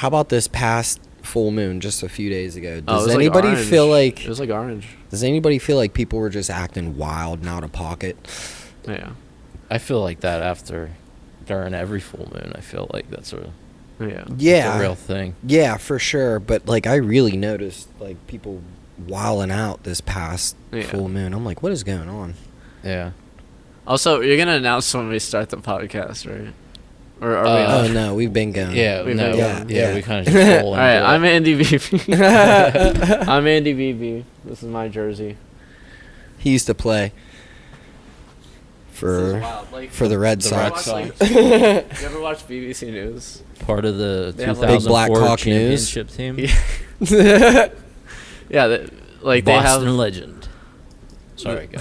how about this past full moon just a few days ago? It Does was anybody like orange. feel like It was like orange. Does anybody feel like people were just acting wild and out of pocket? Yeah. I feel like that during every full moon. I feel like that's a Yeah. real thing. Yeah, for sure. But like, I really noticed like people wilding out this past full moon. I'm like, what is going on? Yeah. Also, you're gonna announce when we start the podcast, right? Or are we? Oh no, we've been going. Yeah, We've no, been yeah, going. we kind of just roll All right, into I'm it. Andy BB. I'm Andy BB. This is my jersey. He used to play for the Red The Sox. Red Sox. You ever watch BBC News? Part of the They have, like, Big Black 2004 Hawk News. championship team. Yeah, they Boston have legend. Sorry, go.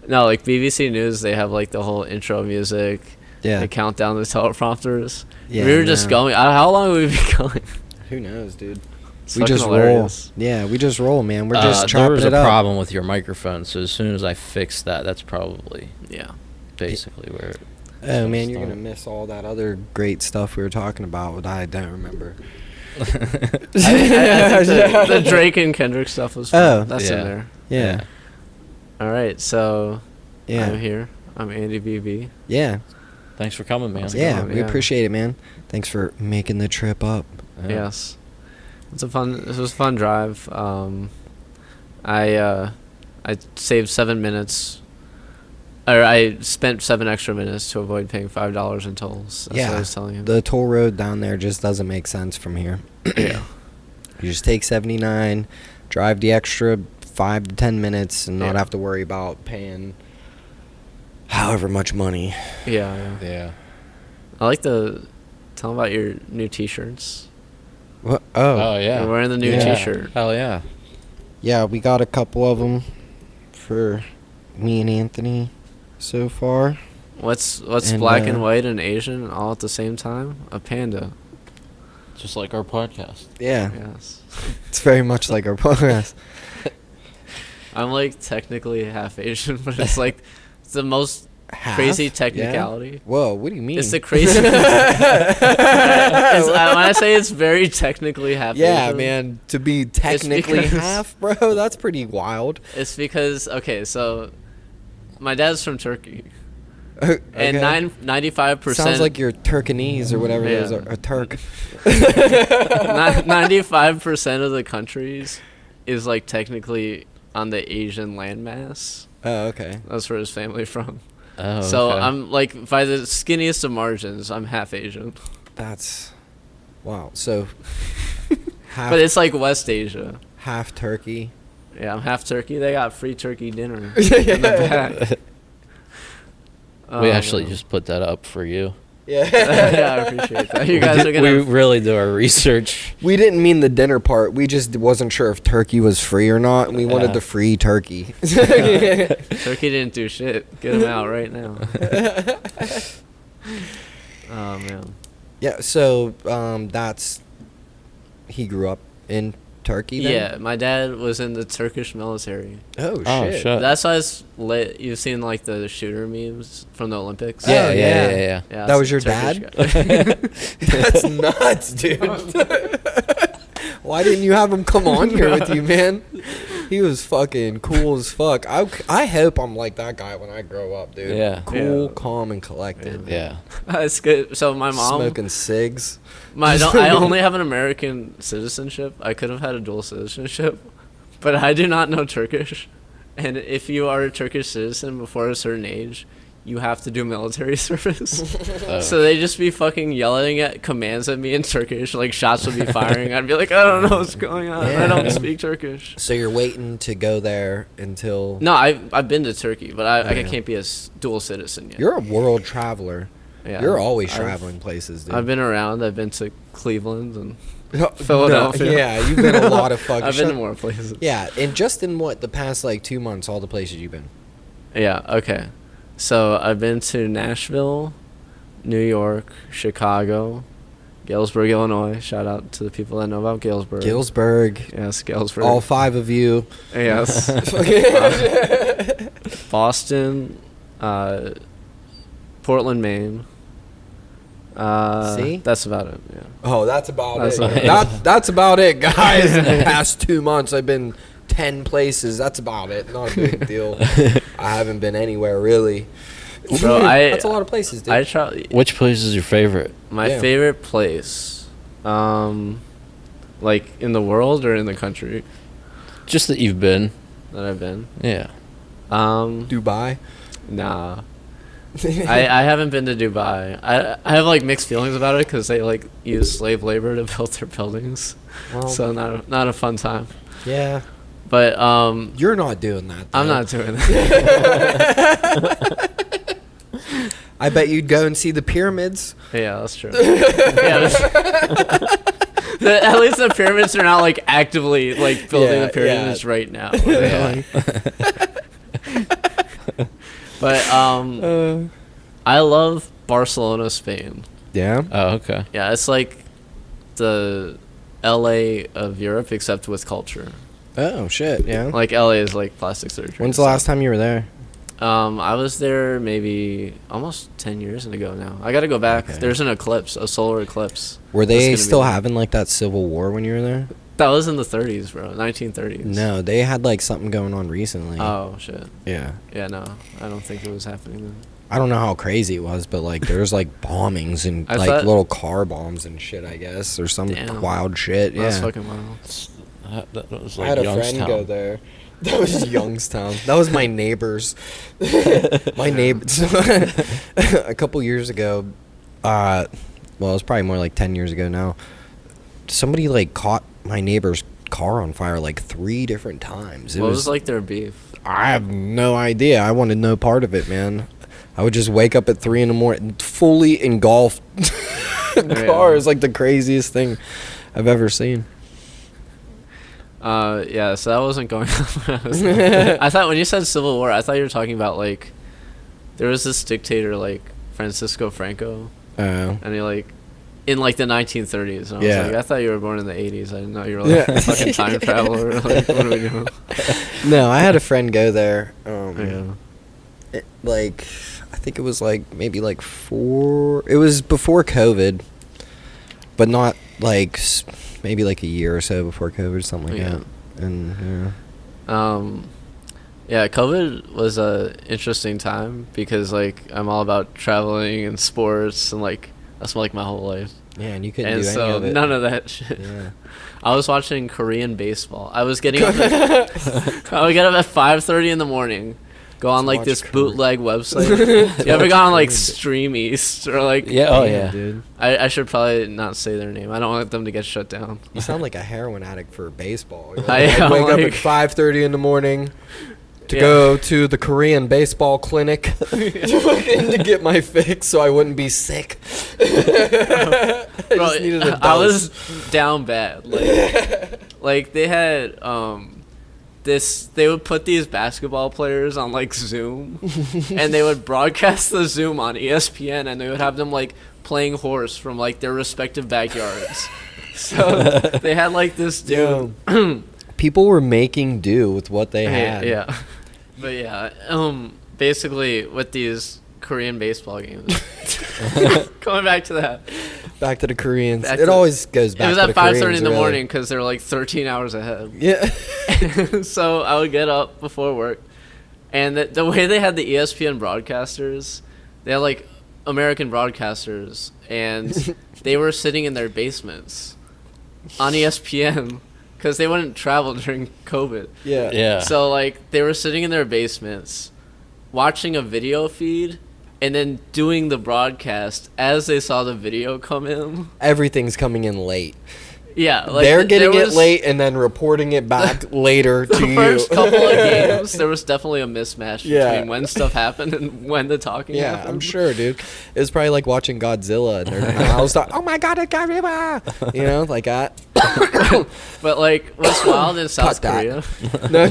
no, like BBC News. They have like the whole intro music. Yeah. They count down the teleprompters. Yeah, We were just no. going. How long have we been going? Who knows, dude? It's We fucking just hilarious. roll. Yeah, we just roll, man. We're just there chopping was it a up. problem with your microphone, so as soon as I fixed that, that's probably Yeah. basically where. Oh man, you're Start. gonna miss all that other great stuff we were talking about, but I don't remember. I think the Drake and Kendrick stuff was fun. Oh. That's Yeah. in there. Yeah, All right, so yeah, I'm here. I'm Andy BB. yeah, Thanks for coming, man. yeah. going? We Yeah. appreciate it, man. Thanks for making the trip up. Yeah. Yes, This was a fun drive. I saved 7 minutes, or I spent 7 extra minutes to avoid paying $5 in tolls. That's what I was telling him. The toll road down there just doesn't make sense from here. Yeah. You just take 79, drive the extra 5 to 10 minutes, and not Yeah. have to worry about paying however much money. Yeah. Yeah. I like the. Tell them about your new T-shirts. What? Oh yeah. You're wearing the new Yeah. T-shirt. Hell yeah. Yeah, we got a couple of them for me and Anthony so far. What's And, black and white and Asian all at the same time? A panda. Just like our podcast. Yeah, Yes. it's very much like our podcast. I'm like technically half Asian, but it's like it's the most Half? crazy Yeah? technicality. Whoa, what do you mean? It's the crazy. When I say it's very technically half Yeah, Asian, man, to be technically because- half, bro, that's pretty wild. It's because so my dad's from Turkey, Okay. and 95%. Sounds like you're Turkanese or whatever it is, Yeah. or a Turk. 95% of the countries is like technically on the Asian landmass. Oh, okay. That's where his family from. Oh. So okay. I'm like by the skinniest of margins, I'm half Asian. That's wow. So half, But it's like West Asia. half turkey. Yeah, I'm half turkey. They got free turkey dinner in the back. We actually just put that up for you. Yeah. yeah, I appreciate that. You guys are we gonna. really do our research. We didn't mean the dinner part. We just wasn't sure if turkey was free or not, and we wanted Yeah. the free turkey. Turkey didn't do shit. Get him out right now. Oh man. Yeah. So that's he grew up in Turkey. Then? Yeah, my dad was in the Turkish military. Oh shit. Oh, shit. That's why it's lit. You've seen like the shooter memes from the Olympics. Oh, Yeah, yeah. yeah. Yeah, That was it's your a Turkish dad? guy. That's nuts, dude. Why didn't you have him come on here with you, man? He was fucking cool as fuck. I hope I'm like that guy when I grow up, dude. Yeah. Cool, Yeah. calm, and collected. Yeah. It's good. So my mom, Smoking cigs. I only have an American citizenship. I could have had a dual citizenship, but I do not know Turkish. And if you are a Turkish citizen before a certain age, you have to do military service. Oh. So they just be fucking yelling at commands at me in Turkish, like shots would be firing. I'd be like, I don't know what's going on. I don't speak Turkish. So you're waiting to go there until No, I've been to Turkey, but I Yeah. can't be a dual citizen yet. you're a world traveler. Yeah. You're always I've- traveling places, dude. I've been around. I've been to Cleveland and No, Philadelphia. yeah, you've been a lot of fucking. I've been to more places. Yeah, and just in what the past like 2 months, all the places you've been. Yeah, okay. So I've been to Nashville, New York, Chicago, Galesburg, Illinois. Shout out to the people that know about Galesburg. Galesburg. Yes, Galesburg. All 5 of you. Yes. Boston, Portland, Maine, See? That's about it. Yeah. Oh, that's about That's it. about it. That's about it, guys. The past 2 months, I've been 10 places. That's about it. Not a big deal. I haven't been anywhere really. Bro, That's a lot of places, dude. I try. Which place is your favorite? My Yeah. favorite place, like in the world or in the country Just that you've been. that I've been. Yeah. Dubai. Nah. I haven't been to Dubai. I have like mixed feelings about it because they like use slave labor to build their buildings, Well, so not a fun time. yeah. But You're not doing that. I'm though. not doing that. I bet you'd go and see the pyramids. Yeah, that's true. Yeah, at least the pyramids are not like actively like building Yeah, the pyramids yeah. right now. Yeah. But I love Barcelona, Spain. Yeah. Oh, okay. Yeah, it's like the LA of Europe, except with culture. Oh shit. Yeah. Like LA is like plastic surgery. When's the last time you were there? I was there maybe almost 10 years ago now. I got to go back. Okay. There's an eclipse, a solar eclipse. Were That's they gonna be still there. having like that civil war when you were there? That was in the 30s, bro. 1930s. No, they had like something going on recently. Oh shit. Yeah. Yeah, no, I don't think it was happening then. I don't know how crazy it was, but like there was like bombings and I like thought- little car bombs and shit, I guess, or some Damn. wild shit. That's Yeah. fucking wild. That was I like had a Youngstown. friend go there. That was Youngstown. That was my neighbors. My neighbors. A couple years ago, well, it was probably more like 10 years ago now. Somebody like caught my neighbor's car on fire like 3 different times. It What was like their beef? I have no idea. I wanted no part of it, man. I would just wake up at 3 in the morning, fully engulfed car. It's like the craziest thing I've ever seen. Yeah, so that wasn't going on when I was there. I thought when you said Civil War, I thought you were talking about like there was this dictator like Francisco Franco, Oh. and he like in like the 1930s. And I Yeah. was like, I thought you were born in the 80s. I didn't know you were like a fucking time traveler. Like, what are we doing? No, I had a friend go there. Yeah. Like, I think it was like maybe like 4. It was before COVID, but not like maybe like a year or so before COVID, something like Yeah. that. And Yeah, COVID was a interesting time because like I'm all about traveling and sports and like that's like my whole life. yeah, and you couldn't And do so any of it. none of that shit. Yeah. I was watching Korean baseball. I was getting up at, I would get up at 5:30 in the morning, go on like watch this Korean. bootleg website. You ever gone on like Stream East or like Yeah. Oh, Damn, yeah. dude. I should probably not say their name. I don't want them to get shut down. You sound like a heroin addict for baseball. You're I like, am, wake up like- at 5:30 in the morning to Yeah. go to the Korean baseball clinic to get my fix so I wouldn't be sick. I Bro, just needed a I dose. was down bad. Like they had they would put these basketball players on like Zoom and they would broadcast the Zoom on ESPN and they would have them like playing horse from like their respective backyards. So they had like this dude. People were making do with what they had. Yeah. But yeah, basically with these Korean baseball games. Going back to that. Back to the Koreans. Back It to- always goes back It was to at the 5:30 Koreans, in the really. morning because they're like 13 hours ahead. Yeah. So I would get up before work, and the way they had the ESPN broadcasters, they had like American broadcasters, and they were sitting in their basements on ESPN because they wouldn't travel during COVID. Yeah. Yeah. So like they were sitting in their basements, watching a video feed, and then doing the broadcast as they saw the video come in. Everything's coming in late. Yeah, like They're there getting it was- late and then reporting it back later to The you. first couple of games, there was definitely a mismatch Yeah. between when stuff happened and when the talking Yeah, happened. I'm sure, dude. It was probably like watching Godzilla and their mouths start, oh my god, it's Godzilla! You know, like that. But like, what's wild in South Cut Korea? that. No,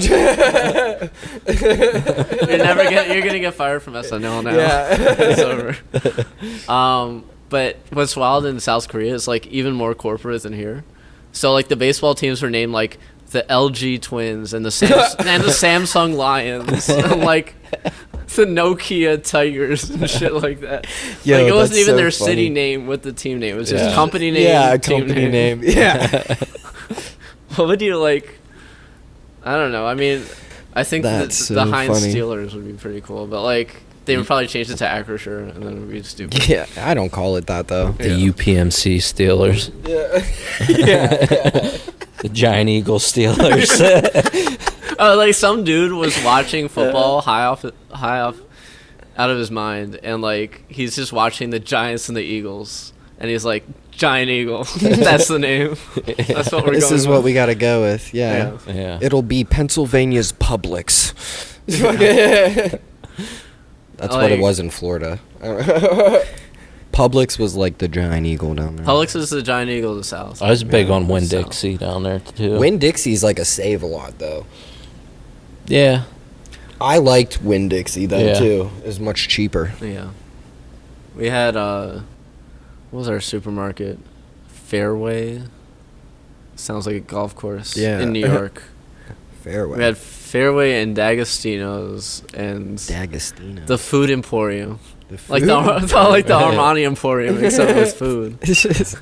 You're gonna get fired from SNL now. Yeah. It's over. But what's wild in South Korea is like even more corporate than here. So like the baseball teams were named like the LG Twins and the Samsung Lions. And, like the Nokia Tigers and shit like that. Yo, like it wasn't that's even so their city funny. name with the team name. It was just Yeah. company name. Yeah, team company name. Yeah. What would you like? I don't know. I mean, I think That's the so Heinz funny. Steelers would be pretty cool, but like they would probably change it to Acrisure, and then it would be stupid. Yeah, I don't call it that though. The Yeah. UPMC Steelers. Yeah. The Giant Eagle Steelers. Like some dude was watching football high off out of his mind, and like he's just watching the Giants and the Eagles, and he's like, Giant Eagle. That's the name. That's what we're This going is what with. we got to go with. Yeah. Yeah. It'll be Pennsylvania's Publix. That's what it Like- was in Florida. Publix was like the giant eagle down there. Publix is the Giant Eagle of the South. I was big on Winn So- Dixie down there too. Winn-Dixie's like a Save-A-Lot though. Yeah. I liked Winn-Dixie though Yeah. too. It was much cheaper. Yeah. We had what was our supermarket? Fairway. Sounds like a golf course. Yeah. In New York. Fairway. We had Fairway and D'Agostino's and D'Agostino. the Food Emporium. The Like food? like the Armani Emporium, except with food.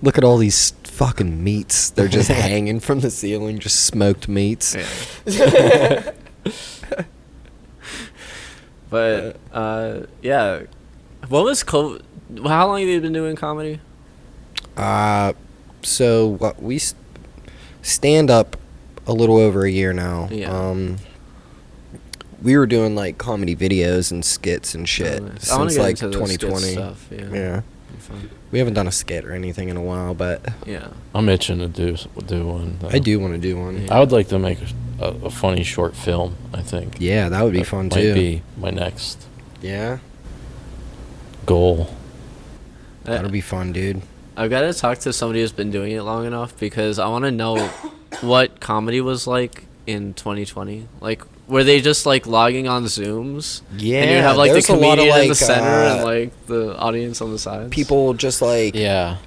Look at all these fucking meats. They're just hanging from the ceiling, just smoked meats. Yeah. But yeah. What was COVID? How long have you been doing comedy? So what stand up a little over a year now. Yeah. We were doing like comedy videos and skits and shit Nice. I wanna since get like into the skit 2020. stuff, yeah. Yeah. Be fun. We haven't done a skit or anything in a while, but Yeah. I'm itching to do one. though. I do want to do one. Yeah. I would like to make a funny short film. I think. Yeah, that would be That fun might too. be my next Yeah, goal. that'll be fun, dude. I've got to talk to somebody who's been doing it long enough because I want to know what comedy was like in 2020. Like, were they just like logging on Zooms? Yeah, And you have like the there's a lot of, comedian in the like, center and like the audience on the sides. People just like Yeah.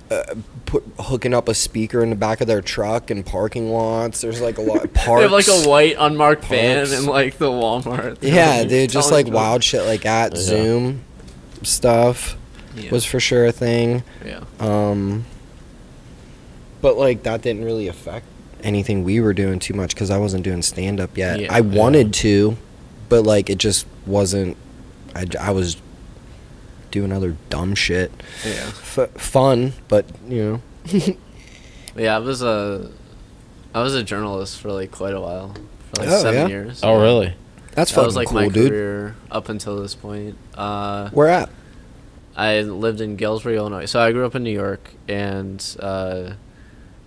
hooking up a speaker in the back of their truck in parking lots. There's like a lot of They parks. have like a white unmarked van Parks. in like the Walmart. Yeah, dude, just Telling like jokes. wild shit like that. Yeah. Zoom stuff Yeah. was for sure a thing. Yeah. But like that didn't really affect anything we were doing too much because I wasn't doing stand up yet. Yeah. I wanted to, but like it just wasn't. I was doing other dumb shit. Yeah. Fun, but you know. Yeah, I was a journalist for like quite a while. For like Oh, 7 yeah? years. Oh, really? That's That fucking was like cool, my dude. career up until this point. Where at? I lived in Galesburg, Illinois. So I grew up in New York, and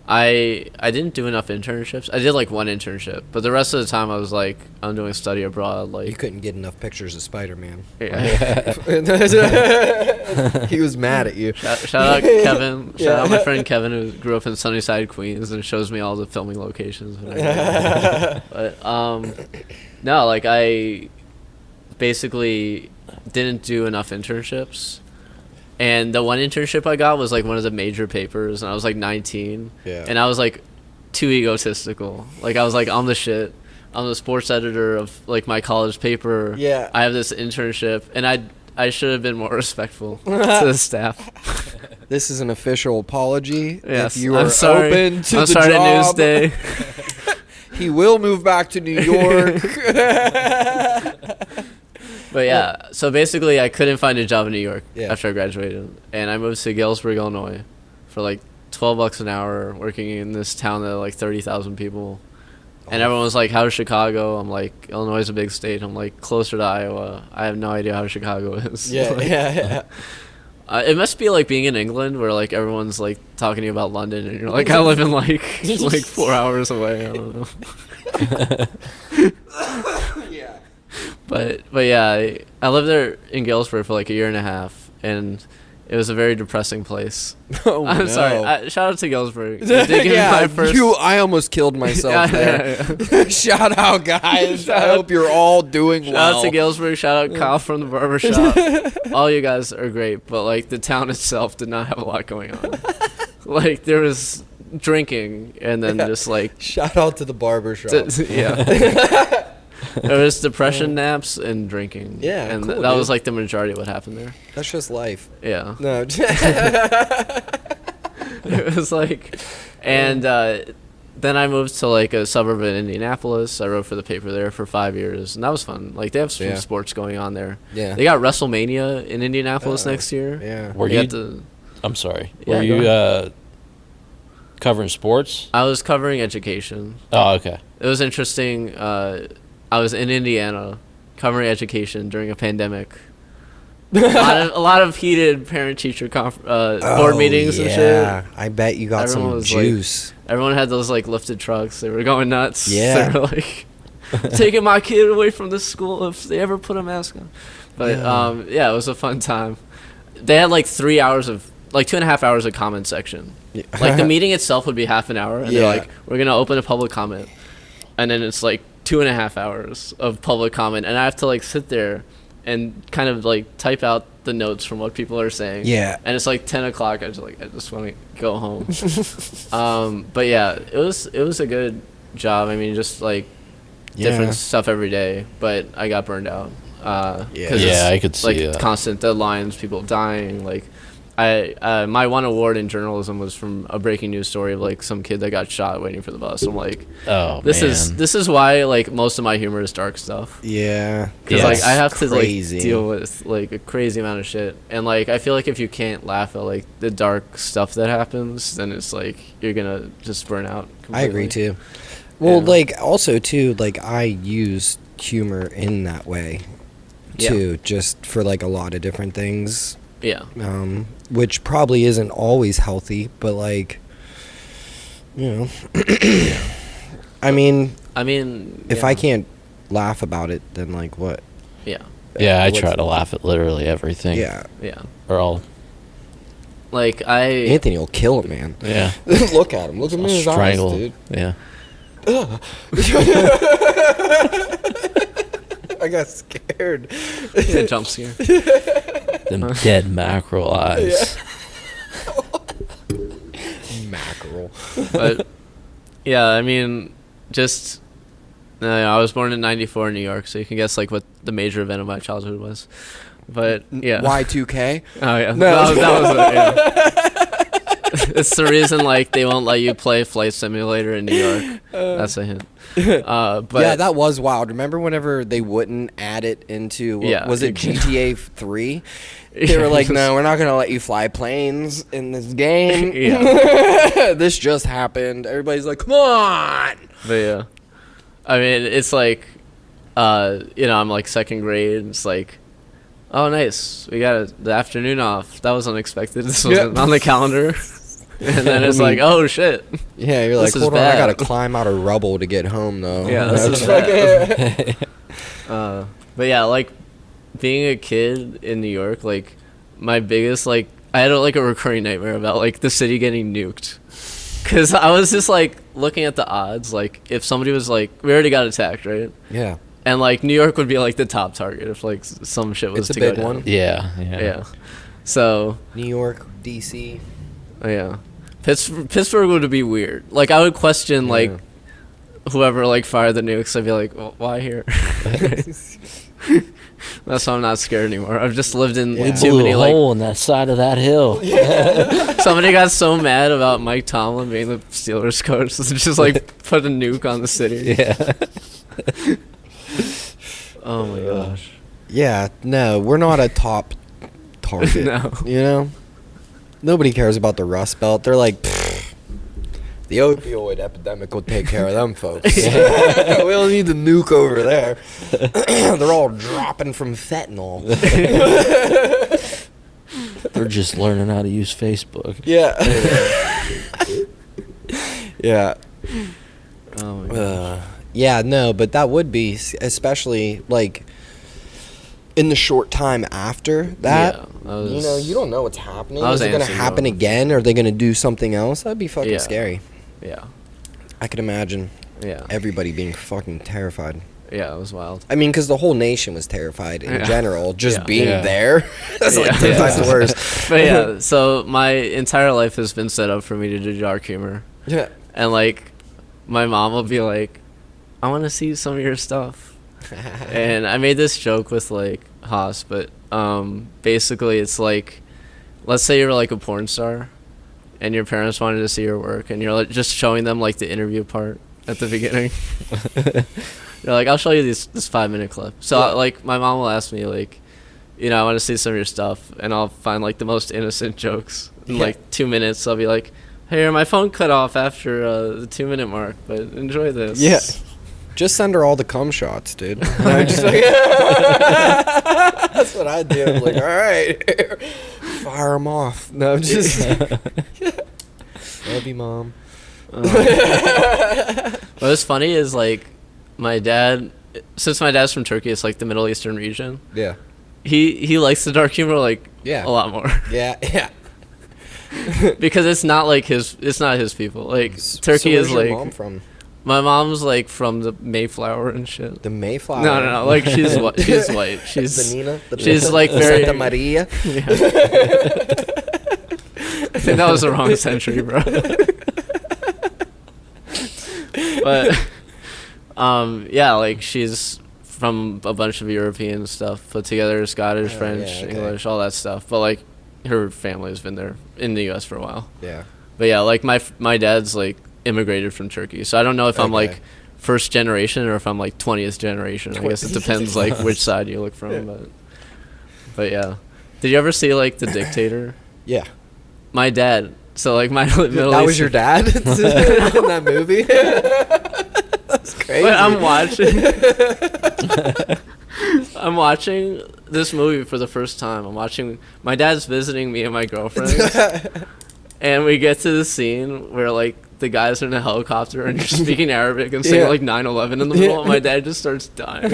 I didn't do enough internships. I did like one internship, but the rest of the time I was like, I'm doing study abroad. You Like, couldn't get enough pictures of Spider-Man. yeah. He was mad at you. Shout out Kevin. Shout out my Yeah. friend Kevin, who grew up in Sunnyside, Queens, and shows me all the filming locations. And everything. But no, like I basically didn't do enough internships. And the one internship I got was like one of the major papers, and I was like 19. Yeah. And I was like too egotistical. Like I was like, I'm the shit. I'm the sports editor of like my college paper. Yeah. I have this internship, and I should have been more respectful to the staff. This is an official apology. Yes, If you I'm are sorry. open to I'm the sorry job, to Newsday. he will move back to New York. But yeah, so basically I couldn't find a job in New York Yeah. after I graduated, and I moved to Galesburg, Illinois, for like $12 an hour, working in this town that had like 30,000 people. And everyone was like, "How's Chicago?" I'm like, "Illinois is a big state." I'm like, "Closer to Iowa." I have no idea how Chicago is. Like, yeah. it must be like being in England, where like everyone's like talking to you about London, and you're like, "I live in like 4 hours away." I don't know. Yeah. But yeah, I lived there in Galesburg for like a year and a half, and it was a very depressing place. Oh, I'm no. sorry. Shout out to Galesburg. You did give me Yeah, my first. I almost killed myself there. Yeah. Shout out, guys. Shout I out- hope you're all doing Shout well. out to Galesburg. Shout out Kyle from the barbershop. All you guys are great, but like the town itself did not have a lot going on. Like there was drinking, and then Yeah. just like Shout out to the barbershop. yeah. There was depression naps and drinking. Yeah, and cool, that was dude. like the majority of what happened there. That's just life. Yeah. No. It was like, and then I moved to like a suburb in Indianapolis. I wrote for the paper there for 5 years, and that was fun. Like they have some Yeah. sports going on there. Yeah. They got WrestleMania in Indianapolis Oh, next year. Yeah. Were They you? got the- I'm sorry. Yeah, Were go you covering sports? I was covering education. Oh, okay. It was interesting. I was in Indiana covering education during a pandemic. A lot of heated parent-teacher board meetings and shit. I bet you got Everyone some was like- juice. Everyone had those like lifted trucks. They were going nuts. Yeah. They were like taking my kid away from this school if they ever put a mask on. But Yeah. it was a fun time. They had like 3 hours of like 2.5 hours of comment section. Like the meeting itself would be half an hour, and Yeah. they're like, "We're gonna open a public comment," and then it's like 2.5 hours of public comment, and I have to like sit there and kind of like type out the notes from what people are saying. Yeah. And it's like 10 o'clock. I just want to go home. But yeah, it was a good job. I mean, just like different stuff every day, but I got burned out. 'Cause Yeah. it's, Yeah, I could see like that. constant deadlines, people dying. Like my one award in journalism was from a breaking news story of like some kid that got shot waiting for the bus. I'm like, Oh, this man. is why like most of my humor is dark stuff. Yeah. Because Yeah, like I have to crazy. like deal with like a crazy amount of shit, and like I feel like if you can't laugh at like the dark stuff that happens, then it's like you're gonna just burn out. I agree completely. too. Well, Yeah. like also too, like I use humor in that way Yeah. too, just for like a lot of different things, Yeah. which probably isn't always healthy, but like, you know, I mean, if yeah. I can't laugh about it, then like what? Yeah. Yeah, I What's- try to laugh at literally everything. Yeah, Yeah. Or I'll, Like I. Anthony will kill a man. yeah, Look at him. Look at him I'll in his strangle. eyes, dude. Yeah. I got scared. A jump scare. Them dead mackerel eyes. Mackerel. But yeah, I mean, just I was born in '94 in New York, so you can guess like what the major event of my childhood was. But yeah. Y2K. Oh yeah. No. That was it. Yeah. It's the reason like they won't let you play Flight Simulator in New York. That's a hint. But Yeah, that was wild. Remember whenever they wouldn't add it into Yeah. was it GTA 3? They were like, "No, we're not going to let you fly planes in this game." Yeah. This just happened. Everybody's like, "Come on." But yeah, I mean, it's like, I'm like second grade. And it's like, oh, nice, we got the afternoon off. That was unexpected. This wasn't on the calendar. And then it's like, oh shit. Yeah, you're This like, is "Hold on, I got bad." to climb out of rubble to get home though." Yeah, this is fucking But yeah, like being a kid in New York, like my biggest like I had like a recurring nightmare about like the city getting nuked. Cause I was just like looking at the odds, like if somebody was like, we already got attacked, right? Yeah. And like New York would be like the top target if like some shit was It's a to big go down. one. Yeah. Yeah. So New York, DC. yeah, Pittsburgh would be weird. Like I would question like Yeah. whoever like fired the nukes. I'd be like, well, why here? That's why I'm not scared anymore. I've just lived in Yeah. We too blew many a like. hole in that side of that hill. Somebody got so mad about Mike Tomlin being the Steelers coach, they just like put a nuke on the city. Yeah. Oh my gosh. Yeah, no, we're not a top target. No. You know? Nobody cares about the Rust Belt. They're like, "Pfft, the opioid epidemic will take care of them folks. We don't need the nuke over there. They're all dropping from fentanyl." They're just learning how to use Facebook. Yeah. Yeah. Oh my gosh. Yeah, no, but that would be, especially like in the short time after that. Yeah, I was- You know, you don't know what's happening. I was Is it going to antsy happen going. again? Or are they going to do something else? That'd be fucking Yeah. scary. Yeah. I could imagine Yeah. everybody being fucking terrified. Yeah, it was wild. I mean, because the whole nation was terrified in Yeah. general. Just Yeah. being Yeah. there, that's like Yeah. 10 times worse. But yeah, so my entire life has been set up for me to do dark humor. Yeah. And like my mom will be like, I want to see some of your stuff. And I made this joke with like Haas, but basically it's like, let's say you're like a porn star and your parents wanted to see your work and you're like just showing them like the interview part at the beginning. You're like, I'll show you this 5-minute clip. So like my mom will ask me like, you know, I want to see some of your stuff, and I'll find like the most innocent jokes in like 2 minutes. I'll be like, hey, my phone cut off after the 2-minute mark, but enjoy this. Yeah. Just send her all the cum shots, dude. And I'm just like, that's what I do. I'm like, all right, fire them off. No, I'm just love you, Mom. What's funny is like my dad, since my dad's from Turkey, it's like the Middle Eastern region. Yeah. He likes the dark humor like a lot more. Yeah. Because it's not his people. Like Turkey where's is your like mom from? My mom's like from the Mayflower and shit. The Mayflower. No. Like she's white. She's the Nina. She's like very Santa Maria. Yeah. I think that was the wrong century, bro. But yeah, like she's from a bunch of European stuff put together, Scottish, French, English, all that stuff. But like her family has been there in the US for a while. Yeah. But yeah, like my dad's like immigrated from Turkey. So I don't know if I'm like first generation or if I'm like 20th generation. I guess it depends like which side you look from, but yeah. Did you ever see like The Dictator? Yeah. My dad. So like my middle That was your dad in that movie? That's crazy. But I'm watching this movie for the first time. My dad's visiting me and my girlfriend. And we get to the scene where like the guys are in a helicopter and you're speaking Arabic and saying like 9/11 in the middle, and my dad just starts dying.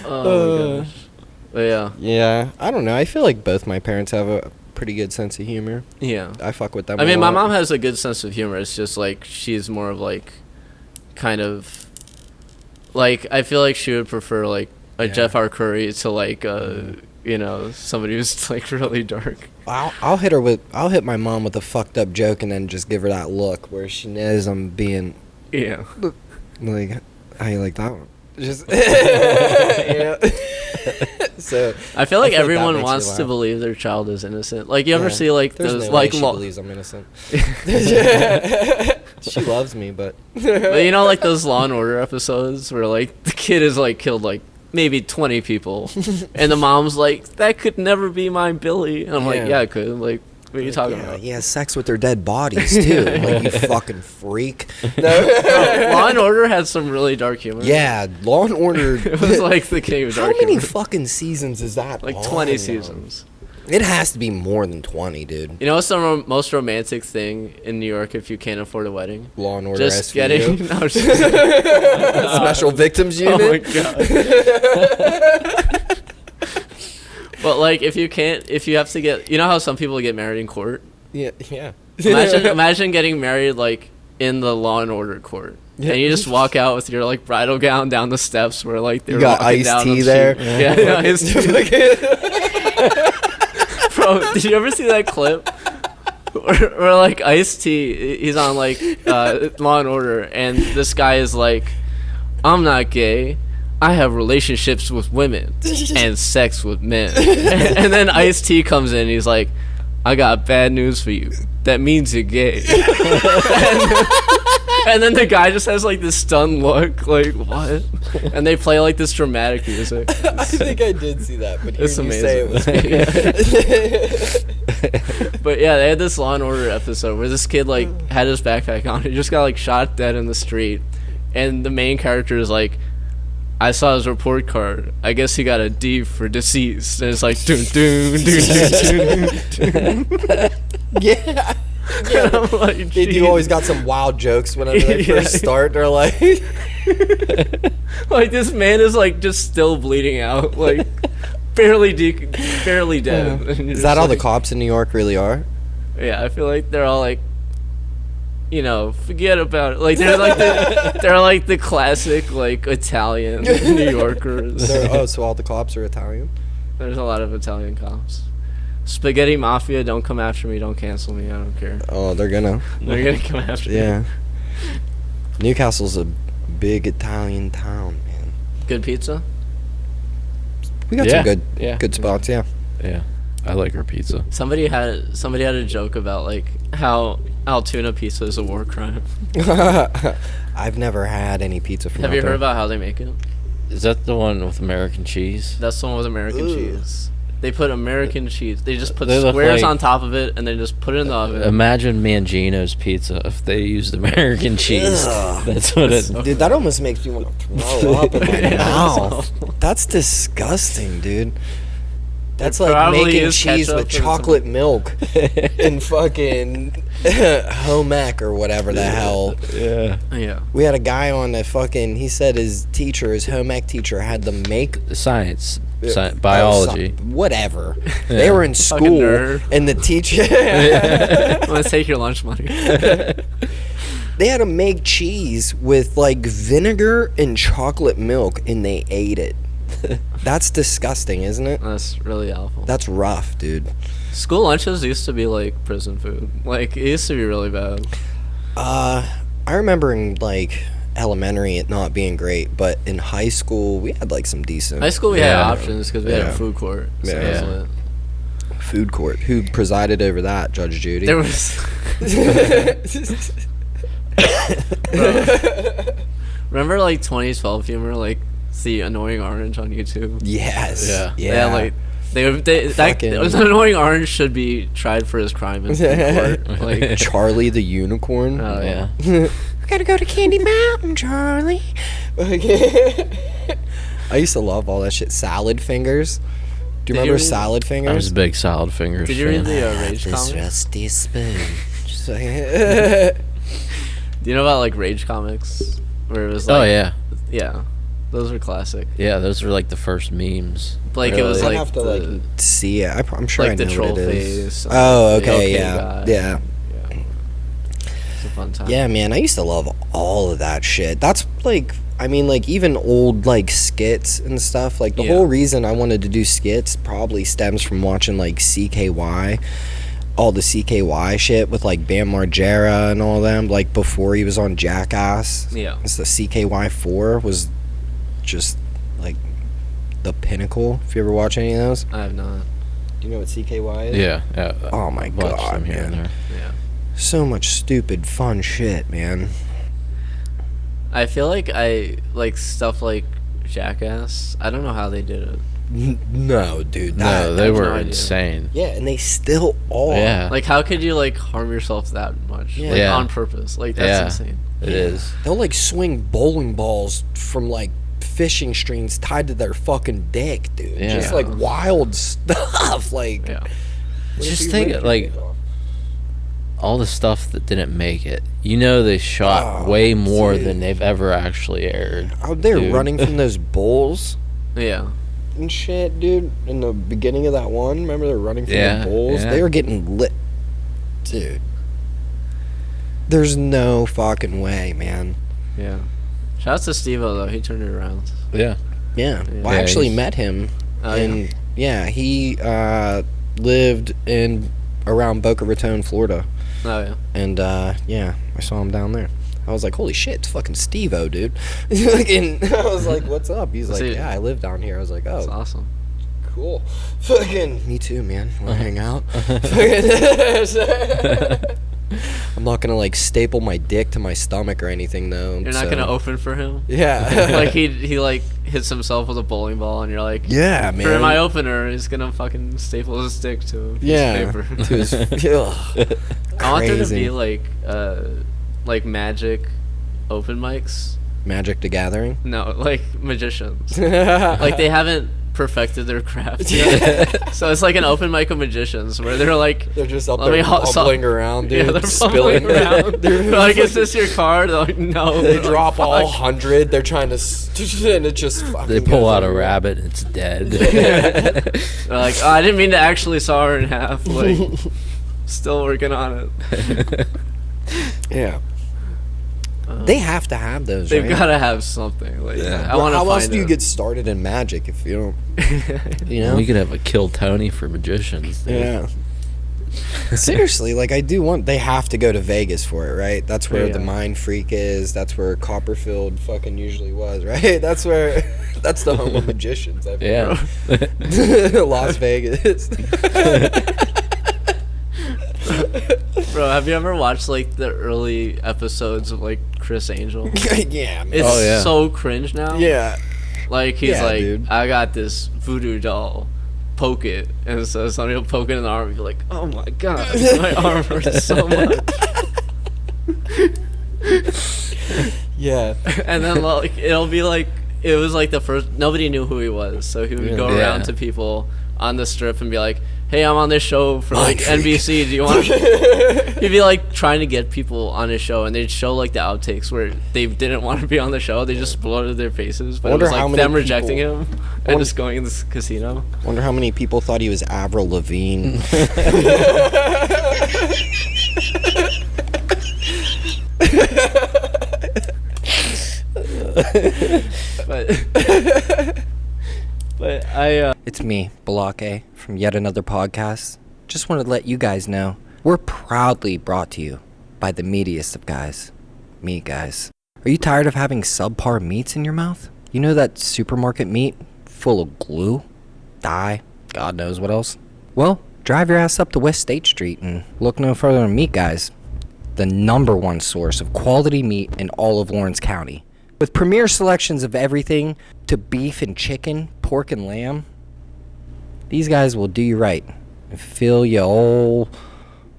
Oh my gosh. But yeah. Yeah, I don't know. I feel like both my parents have a pretty good sense of humor. Yeah. I fuck with them. I mean, my mom has a good sense of humor. It's just like she's more of like kind of like I feel like she would prefer like a Jeff R. Curry to like you know, somebody who's like really dark. I'll hit my mom with a fucked up joke and then just give her that look where she knows I'm being like, how you like that one? Just So I feel like that everyone makes wants you to laugh. believe their child is innocent. Like you ever see like There's those no way like she believes I'm innocent. She loves me, but but you know, like those Law and Order episodes where like the kid is like killed like maybe 20 people, and the mom's like, "That could never be my Billy," and I'm like, "Yeah, it could." Like, what are you talking about? He has sex with their dead bodies too. Like, you fucking freak. Law and Order had some really dark humor. Yeah, Law and Order. It was like the king of How dark many humor. fucking seasons is that? Like on 20 now? seasons. It has to be more than 20, dude. You know what's the most romantic thing in New York if you can't afford a wedding? Law and Order Just SVU. getting Special Victims Unit. Oh my god. But like if you have to get, you know how some people get married in court? Yeah. Imagine getting married like in the Law and Order court. Yeah. And you just walk out with your like bridal gown down the steps where like they're You got walking iced down tea the there. street. Yeah, iced tea. Bro, did you ever see that clip? Where like Ice-T, he's on like Law and Order, and this guy is like, "I'm not gay. I have relationships with women and sex with men." And then Ice-T comes in and he's like, "I got bad news for you. That means you're gay." And then the guy just has like this stunned look, like, what? And they play like this dramatic music. I think I did see that, but It's hearing you say it was But yeah, they had this Law and Order episode where this kid like had his backpack on. He just got like shot dead in the street, and the main character is like, "I saw his report card. I guess he got a D for deceased." And it's like, dun dun dun dun dun dun. Yeah. And I'm like, They do always got some wild jokes whenever they first start. They're like, like this man is like just still bleeding out, like barely dead. And you're is just that all the like- cops in New York really are? Yeah, I feel like they're all like, you know, forget about it. Like they're like the classic like Italian New Yorkers. So all the cops are Italian? There's a lot of Italian cops. Spaghetti Mafia, don't come after me, don't cancel me, I don't care. Oh, they're gonna. They're gonna come after me. Yeah. Newcastle's a Big Italian town, man. Good pizza. We got Yeah, some yeah. good spots, yeah. Yeah, I like her pizza. Somebody had a joke about like how Altoona pizza is a war crime. I've never had any pizza from Have out you heard there. about how they make it? Is that the one with American cheese? That's the one with American Ugh. cheese. They put American cheese. They just put They look squares like- on top of it, and then just put it in the oven. Imagine Mangino's pizza if they used American cheese. Ugh. That's what it. Dude, that almost makes me want to throw up in my Yeah, mouth. That's disgusting, dude. That's It like probably making is cheese ketchup with and some- chocolate milk and fucking home ec or whatever the hell. Yeah. Yeah. We had a guy on that fucking. He said his home ec teacher, had them make Science, oh, biology. whatever. They were in Fucking school, nerd. and the teacher. I'm gonna take your lunch money. They had to make cheese with like vinegar and chocolate milk, and they ate it. That's disgusting, isn't it? That's really awful. That's rough, dude. School lunches used to be like prison food. Like it used to be really bad. I remember in like elementary it not being great, but in high school we had like some decent High school we had Yeah. options because we had Yeah. a food court. So Yeah. that was lit. food court. Who presided over that, Judge Judy? There was. Remember like 2012 humor, like the annoying orange on YouTube. Yes. Yeah. Yeah. Like that Fucking- annoying orange should be tried for his crime in court. Like, Charlie the unicorn. oh yeah. Yeah. We gotta go to Candy Mountain, Charlie. I used to love all that shit. Salad fingers. Do you Did you remember read- Salad I was Fingers? a big salad fingers. Did you read fan. the Rage comic? rusty spoon. Just like- Do you know about like Rage comics, where it was Oh like, yeah, yeah, those were classic. yeah. Those were like the first memes. Like it was Really. I'd like have to the, like see it. I'm sure like I the know troll what it is. face. Oh, the okay, guy. yeah. Yeah. It's a fun time. Yeah, man, I used to love all of that shit. That's like, I mean, like even old like skits and stuff. Like the Yeah. whole reason I wanted to do skits probably stems from watching like CKY, all the CKY shit with like Bam Margera and all them. Like before he was on Jackass. Yeah. It's the CKY 4 was just like the pinnacle. If you ever watch any of those, I have not. do you know what CKY is? Yeah, yeah. Oh my I've watched God, them here and man. there. Yeah. So much stupid fun shit, man. I feel like I like stuff like Jackass. I don't know how they did it. No, dude. No, That, they have were no idea. insane. yeah, and they still are. Yeah. Like, how could you like harm yourself that much? Yeah. Like, Yeah. on purpose. Like that's Yeah. insane. It Yeah. is. They'll like swing bowling balls from like fishing strings tied to their fucking dick, dude. Yeah. Just like wild stuff. Like, Yeah. what if Just you think, ripped like, your dick off? All the stuff that didn't make it. You know, they shot Oh, way more dude. than they've ever actually aired. Out there dude. running from those bulls Yeah. and shit, dude. In the beginning of that one, remember they're running from Yeah, the bulls? yeah. They were getting lit, dude. There's no fucking way, man. Yeah. Shout out to Steve-O though. He turned it around. Yeah. Yeah. Yeah. Well, I Yeah, actually he's- met him, Oh, and yeah, he lived in around Boca Raton, Florida, Oh yeah. and yeah, I saw him down there. I was like, holy shit, it's fucking Steve-O, dude. And I was like, what's up? He's like, See- yeah, I live down here. I was like, That's oh, awesome. cool. Fucking me too, man. Want to hang out? I'm not gonna like staple my dick to my stomach or anything though. You're not so- gonna open for him. Yeah. Like he like hits himself with a bowling ball, and you're like, Yeah, man. for my opener, he's gonna fucking staple his dick to a piece Yeah. of paper. To his, ugh. I want there to Crazy. be like magic open mics. Magic the Gathering. No, like magicians. Like they haven't perfected their craft yet. So it's like an open mic of magicians where they're like, They're just up Let me there ho- so- bubbling around, dude. yeah, they're spilling. bubbling around. They're They're like, is this your card? They're like, no. They They're drop like, all "Fuck." 100. They're trying to, and it just fucking They pull goes out a everywhere. rabbit and it's dead. They're like, oh, I didn't mean to actually saw her in half. Like, still working on it. Yeah. They have to have those. They've right? got to have something. Like, Yeah. I want to How find else do you it. get started in magic if you don't? You know. We could have a Kill Tony for magicians. dude. Yeah. Seriously, like I do want. They have to go to Vegas for it, right? That's where the Yeah. Mind Freak is. That's where Copperfield fucking usually was, right? That's where. That's the home of magicians. I Yeah. Las Vegas. Bro, have you ever watched like the early episodes of like Chris Angel? Yeah, man. It's Oh, yeah. so cringe now. Yeah. Like he's Yeah, like, dude. I got this voodoo doll. Poke it, and so somebody will poke it in the arm. And you're like, oh my god, my arm hurts so much. Yeah. And then like it'll be like it was like the first. Nobody knew who he was, so he would go Yeah. around to people on the strip and be like, "Hey, I'm on this show for like Mind freak. NBC. Do you want?" He'd be like trying to get people on his show, and they'd show like the outtakes where they didn't want to be on the show. They just blurred their faces, but it Wonder was how like many them rejecting people- him and just going in this casino. Wonder how many people thought he was Avril Lavigne. But but I It's me, Balake, from yet another podcast. Just wanted to let you guys know we're proudly brought to you by the meatiest of guys, Meat Guys. Are you tired of having subpar meats in your mouth? You know that supermarket meat full of glue, dye, God knows what else? Well, drive your ass up to West State Street and look no further than Meat Guys, the #1 source of quality meat in all of Lawrence County. With premier selections of everything to beef and chicken, pork and lamb, these guys will do you right and fill you all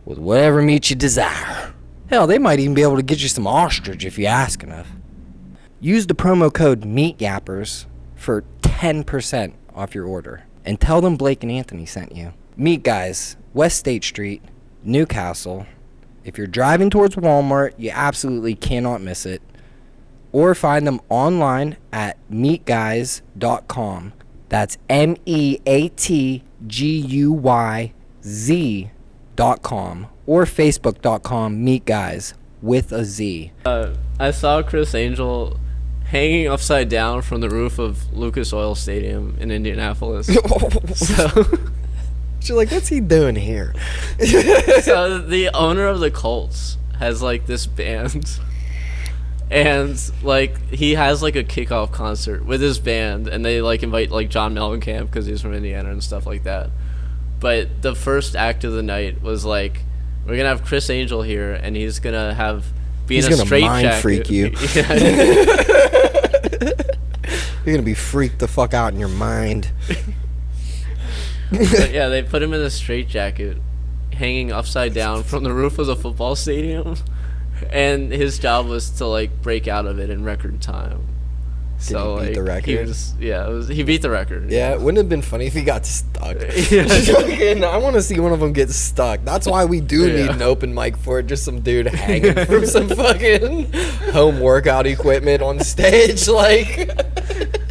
with whatever meat you desire. Hell, they might even be able to get you some ostrich if you ask enough. Use the promo code MEATYAPPERS for 10% off your order. And tell them Blake and Anthony sent you. Meat Guys, West State Street, Newcastle. If you're driving towards Walmart, you absolutely cannot miss it. Or find them online at meatguys.com. That's MEATGUYZ.com. Or Facebook.com, Meat Guys with a Z. I saw Chris Angel hanging upside down from the roof of Lucas Oil Stadium in Indianapolis. So, You're like, what's he doing here? so the owner of the Colts has like this band, and like he has like a kickoff concert with his band, and they like invite like John Mellencamp because he's from Indiana and stuff like that. But the first act of the night was like, we're gonna have Chris Angel here, and he's gonna be He's in a gonna straight mind freak you. You're gonna be freaked the fuck out in your mind. But yeah, they put him in a straitjacket, hanging upside down from the roof of the football stadium, and his job was to like break out of it in record time. So he beat the like, record? he beat the record. Yeah, it wouldn't have been funny if he got stuck. Yeah. Fucking, I want to see one of them get stuck. That's why we do Yeah. need an open mic for it. Just some dude hanging from some fucking home workout equipment on stage. Like,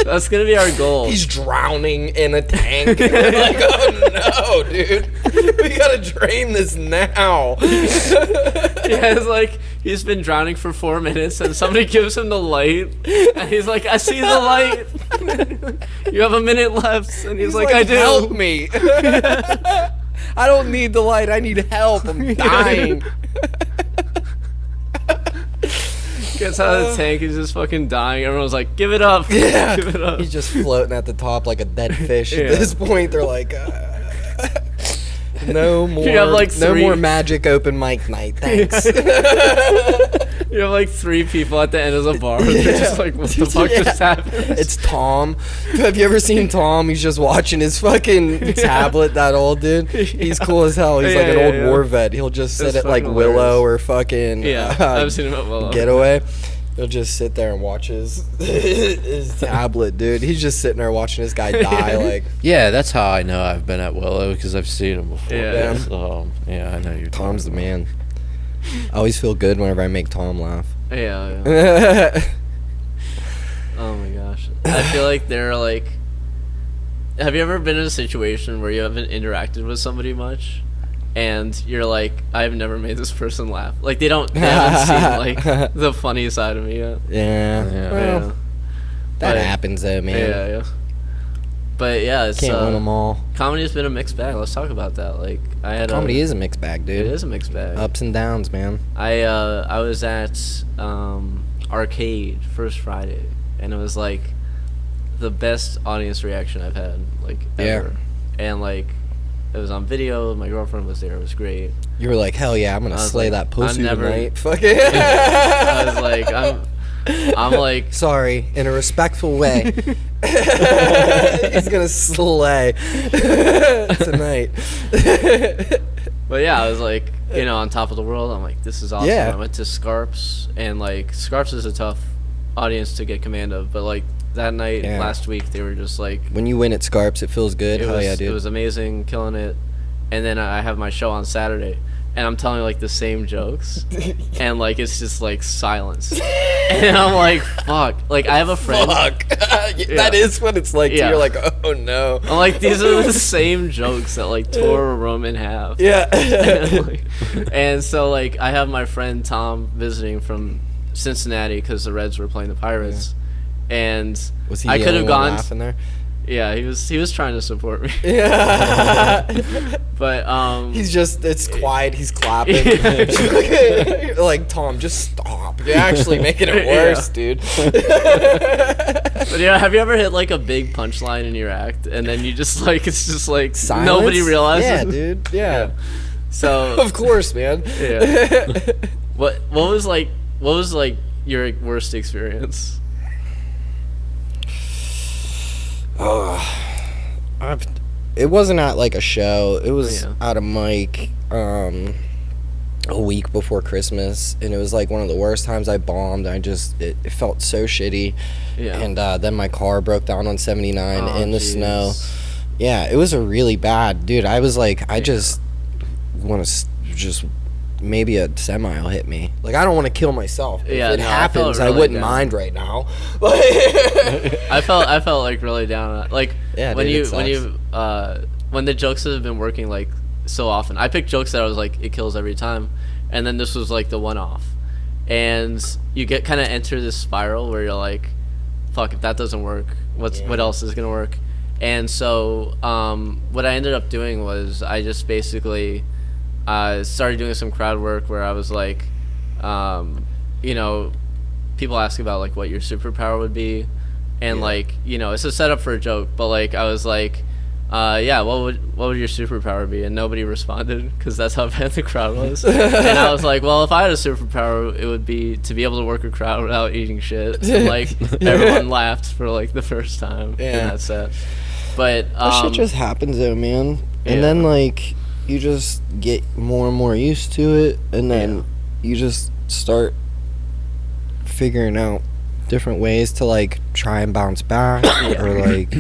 That's gonna be our goal. he's drowning in a tank. We're like, oh no, dude. We gotta drain this now. Yeah, it's like he's been drowning for 4 minutes, and somebody gives him the light, and he's like, "I see the light. You have a minute left," and he's like, "I do." Help me. I don't need the light. I need help. I'm dying. Gets out of the tank, he's just fucking dying. Everyone's like, "Give it up, Yeah. give it up." He's just floating at the top like a dead fish. Yeah. At this point, they're like, no more, have, like, no three- more magic open mic night. Thanks. You have like 3 people at the end of the bar. They're just like, "What the fuck Yeah. just happened?" It's Tom. Have you ever seen Tom? He's just watching his fucking tablet. That old dude. He's cool as hell. He's like Yeah, an old yeah. war vet. He'll just sit It's at like fucking Willow hilarious. or fucking Yeah, I've seen him at Willow. Getaway. He'll just sit there and watch his tablet, dude. He's just sitting there watching this guy die. Like, Yeah, that's how I know I've been at Willow, because I've seen him before. Yeah. So, yeah, I know you're Tom's the talking man. I always feel good whenever I make Tom laugh. Yeah, yeah. Yeah. Oh my gosh. I feel like they're like. Have you ever been in a situation where you haven't interacted with somebody much, and you're like, I've never made this person laugh. Like they haven't seen like the funny side of me yet. Yeah. Well, Yeah. that But- happens though, man. Yeah, yeah. But yeah, it's Can't win them all. comedy's been a mixed bag. Let's talk about that. Like I had Comedy is a mixed bag, dude. it is a mixed bag. Ups and downs, man. I was at Arcade First Friday, and it was like the best audience reaction I've had like ever. And like it was on video. My girlfriend was there. It was great. You were like, hell yeah, I'm gonna I was slay like, that pussy I'm never- tonight. Fuck it. I was like, I'm like, Sorry, in a respectful way. He's gonna slay tonight. but yeah, I was like, you know, on top of the world. I'm like, this is awesome. Yeah. I went to Scarps, and like Scarps is a tough audience to get command of, but like that night Yeah. last week, they were just like, When you win at Scarps, it feels good. Hell yeah, dude. it was amazing, killing it. And then I have my show on Saturday, and I'm telling like the same jokes, and like it's just like silence, and I'm like, fuck. Like I have a friend. Fuck. That is what it's like. Yeah. You're like, oh no. I'm like, these are the same jokes that like tore a room in half. Yeah. And so like I have my friend Tom visiting from Cincinnati because the Reds were playing the Pirates, and Was he I the could only have one gone. laughing there? Yeah, he was trying to support me, Yeah. but He's just, it's quiet. He's clapping. You're like, Tom, just stop. You're actually making it worse, dude. But yeah, have you ever hit like a big punchline in your act and then you just like it's just like Silence? nobody realizes? Yeah, dude. Yeah. So Of course, man. yeah. What was like your worst experience? It wasn't at like a show. It was Yeah. at a mic a week before Christmas, and it was like one of the worst times I bombed. It felt so shitty. Yeah. And then my car broke down on 79 Oh, in the jeez. snow. Yeah, it was a really bad, dude. I was like, I just want to just maybe a semi will hit me. Like, I don't want to kill myself. Yeah, if it no, I felt happens, I really wouldn't down. mind right now. I felt like really down on it. Like Yeah, when dude, you it when the jokes have been working like so often. I picked jokes that I was like it kills every time, and then this was like the one off, and you get kind of enter this spiral where you're like, fuck, if that doesn't work, what Yeah. else is gonna work? And so what I ended up doing was I just basically started doing some crowd work where I was like, you know, people ask about like what your superpower would be, and Yeah. like, you know, it's a setup for a joke, but like I was like, yeah, what would your superpower be? And nobody responded because that's how bad the crowd was. And I was like, well, if I had a superpower, it would be to be able to work a crowd without eating shit. And like everyone laughed for like the first time in Yeah. that set. But That shit just happens though, man. And yeah. then like you just get more and more used to it, and then Yeah. you just start figuring out different ways to like try and bounce back, or like.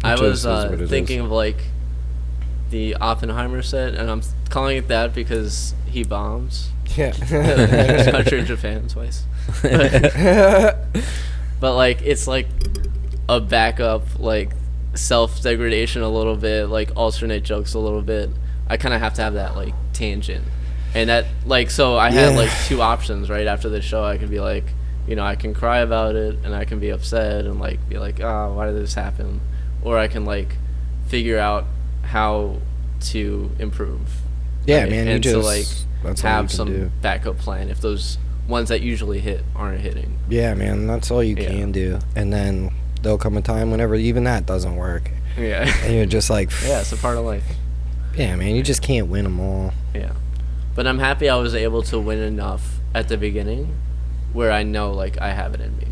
I It was just is what it thinking is. of like the Oppenheimer set, and I'm calling it that because he bombs. Yeah. Country of Japan twice. But like it's like a backup, like self-degradation a little bit, like alternate jokes a little bit. I kind of have to have that like tangent, and that like so I had Yeah. like two options right after the show. I could be like, you know, I can cry about it and I can be upset and like be like, oh, why did this happen? Or I can like figure out how to improve. Yeah, right? man. You And just to like that's all you have can some do. backup plan if those ones that usually hit aren't hitting. Yeah, man. That's all you Yeah. can do. And then there'll come a time whenever even that doesn't work, Yeah. and you're just like, Yeah, it's a part of life. yeah, man. You just can't win them all. Yeah. But I'm happy I was able to win enough at the beginning where I know like I have it in me.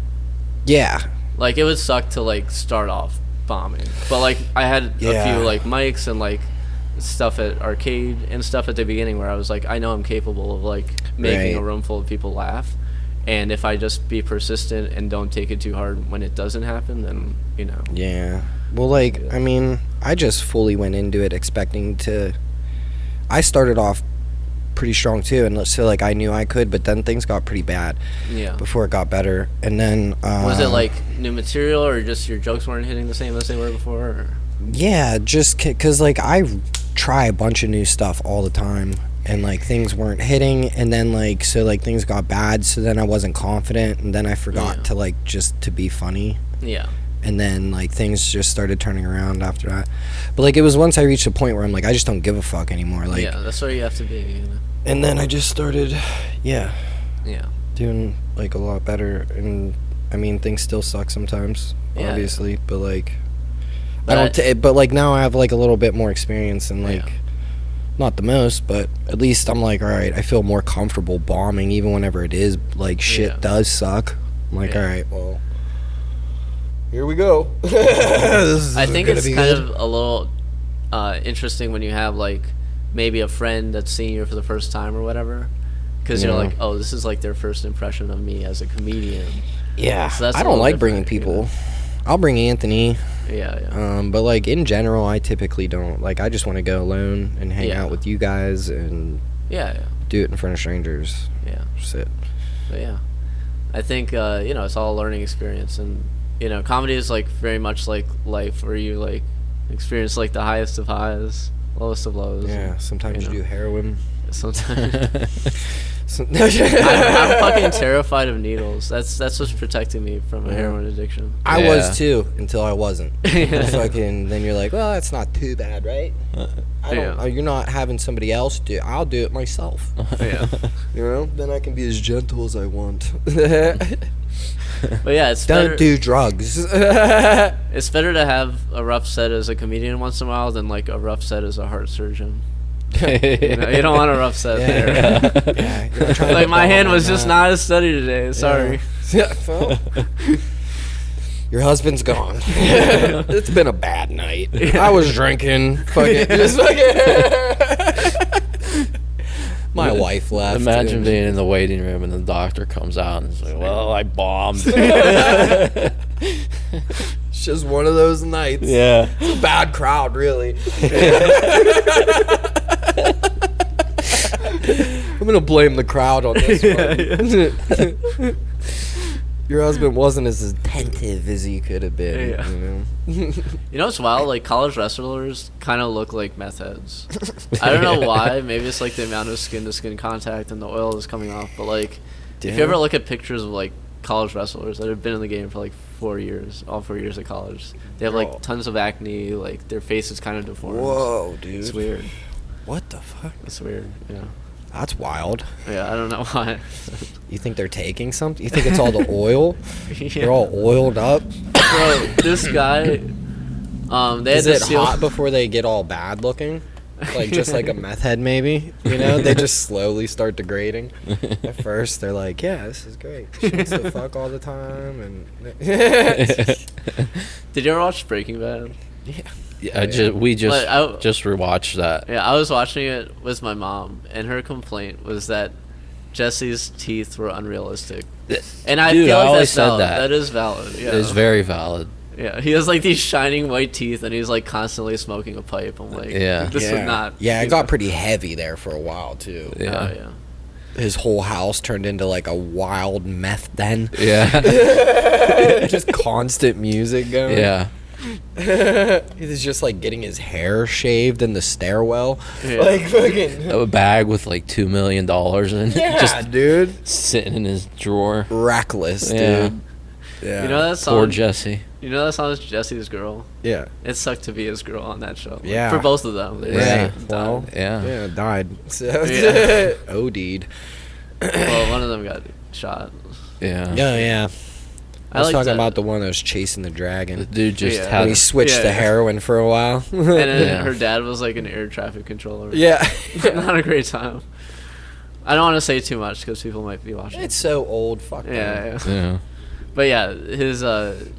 Yeah. Like it would suck to like start off bombing. But like I had a Yeah. few like mics and like stuff at Arcade and stuff at the beginning where I was like I know I'm capable of like making a Right. room full of people laugh. And if I just be persistent and don't take it too hard when it doesn't happen, then, you know. Yeah. Well, like, Yeah. I mean, I just fully went into it expecting to. I started off pretty strong too, and so like I knew I could, but then things got pretty bad Yeah. before it got better, and then. Was it like new material or just your jokes weren't hitting the same as they were before? Or? Yeah, just because like I try a bunch of new stuff all the time, and like things weren't hitting, and then like so like things got bad, so then I wasn't confident, and then I forgot Yeah. to like just to be funny. Yeah. and then like things just started turning around after that. But like it was once I reached a point where I'm like, I just don't give a fuck anymore. Like, yeah, that's where you have to be. You know? and then I just started, yeah, Yeah. doing like a lot better. And I mean, things still suck sometimes, Yeah. obviously, but like But I don't. But like now I have like a little bit more experience and like. Yeah. Not the most, but at least I'm like, all right, I feel more comfortable bombing even whenever it is like shit Yeah. does suck. I'm like, Yeah. all right, well, here we go. This is I think gonna it's be kind good. of a little interesting when you have like maybe a friend that's seeing you for the first time or whatever, because you're Yeah. like, oh, this is like their first impression of me as a comedian. Yeah, So that's I a don't little like bringing different, you people. know? I'll bring Anthony, Yeah, yeah. but like in general, I typically don't. Like, I just want to go alone and hang Yeah. out with you guys and Yeah, yeah, do it in front of strangers. yeah. Just it. But yeah, I think you know, it's all a learning experience, and you know, comedy is like very much like life, where you like experience like the highest of highs, lowest of lows. Yeah, sometimes you you know. do heroin. Sometimes Some- I'm fucking terrified of needles. That's what's protecting me from a Yeah. heroin addiction. I Yeah. was too until I wasn't. Yeah. Fucking. Then you're like, well, that's not too bad, right? I don't. Yeah. You're not having somebody else do it. I'll do it myself. Yeah. You know. Then I can be as gentle as I want. But yeah, it's better, Don't do drugs. it's better to have a rough set as a comedian once in a while than like a rough set as a heart surgeon. You know, you don't want a rough set there. Yeah, you're not trying to Like my bomb hand on was just that. not as steady today. Sorry. Yeah. Well, your husband's gone. It's been a bad night. I was drinking. Fucking. Just fucking. My wife left. Imagine and- being in the waiting room and the doctor comes out and is like, well, I bombed. It's just one of those nights. Yeah. It's a bad crowd, really. I'm gonna blame the crowd on this one. Your husband wasn't as attentive as he could have been. Yeah. You know? You know what's wild? Like college wrestlers kind of look like meth heads. I don't know why. Maybe it's like the amount of skin to skin contact and the oil is coming off. But like, if you Damn. ever look at pictures of like college wrestlers that have been in the game for like 4 years, all 4 years of college, they have Bro. like tons of acne. Like their face is kind of deformed. Whoa, dude. It's weird. What the fuck? It's weird. Yeah. That's wild. Yeah. I don't know why. You think they're taking something? You think it's all the oil? Yeah. They're all oiled up. Bro, this guy. They Is had to it seal. hot before they get all bad looking? Like just like a meth head, maybe. You know, they just slowly start degrading. At first, they're like, "Yeah, this is great. She wants to fuck all the time." And Did you ever watch Breaking Bad? Yeah, we just Like, just rewatched that. Yeah, I was watching it with my mom, and her complaint was that Jesse's teeth were unrealistic. And I Dude, feel I like always that's said valid. that. That is valid. Yeah. It is very valid. Yeah, he has like these shining white teeth, and he's like constantly smoking a pipe. I'm like, Yeah. this would not. Yeah, you it got know. pretty heavy there for a while too. Oh, Yeah. yeah. His whole house turned into like a wild meth den. Yeah. Just constant music going. Yeah. He was just like getting his hair shaved in the stairwell. Yeah. Like fucking. A bag with like $2 million in it. Yeah, Just dude. sitting in his drawer. Reckless, Yeah. dude. Yeah. You know that song? Poor Jesse. You know that song is Jesse's Girl? Yeah. It sucked to be his girl on that show. Like, Yeah. For both of them. They Yeah. just died. Well, Yeah. yeah, died. So, Yeah. OD'd. Well, one of them got shot. Yeah. Yeah, yeah. I was like talking that. about the one that was chasing the The dragon. dude just Yeah. When had he switched Yeah. to heroin for a while. And then Yeah. her dad was like an air traffic controller. yeah. Not a great time. I don't want to say too much because people might be watching. It's so old. Fuck them. Yeah, yeah. Yeah. But yeah, his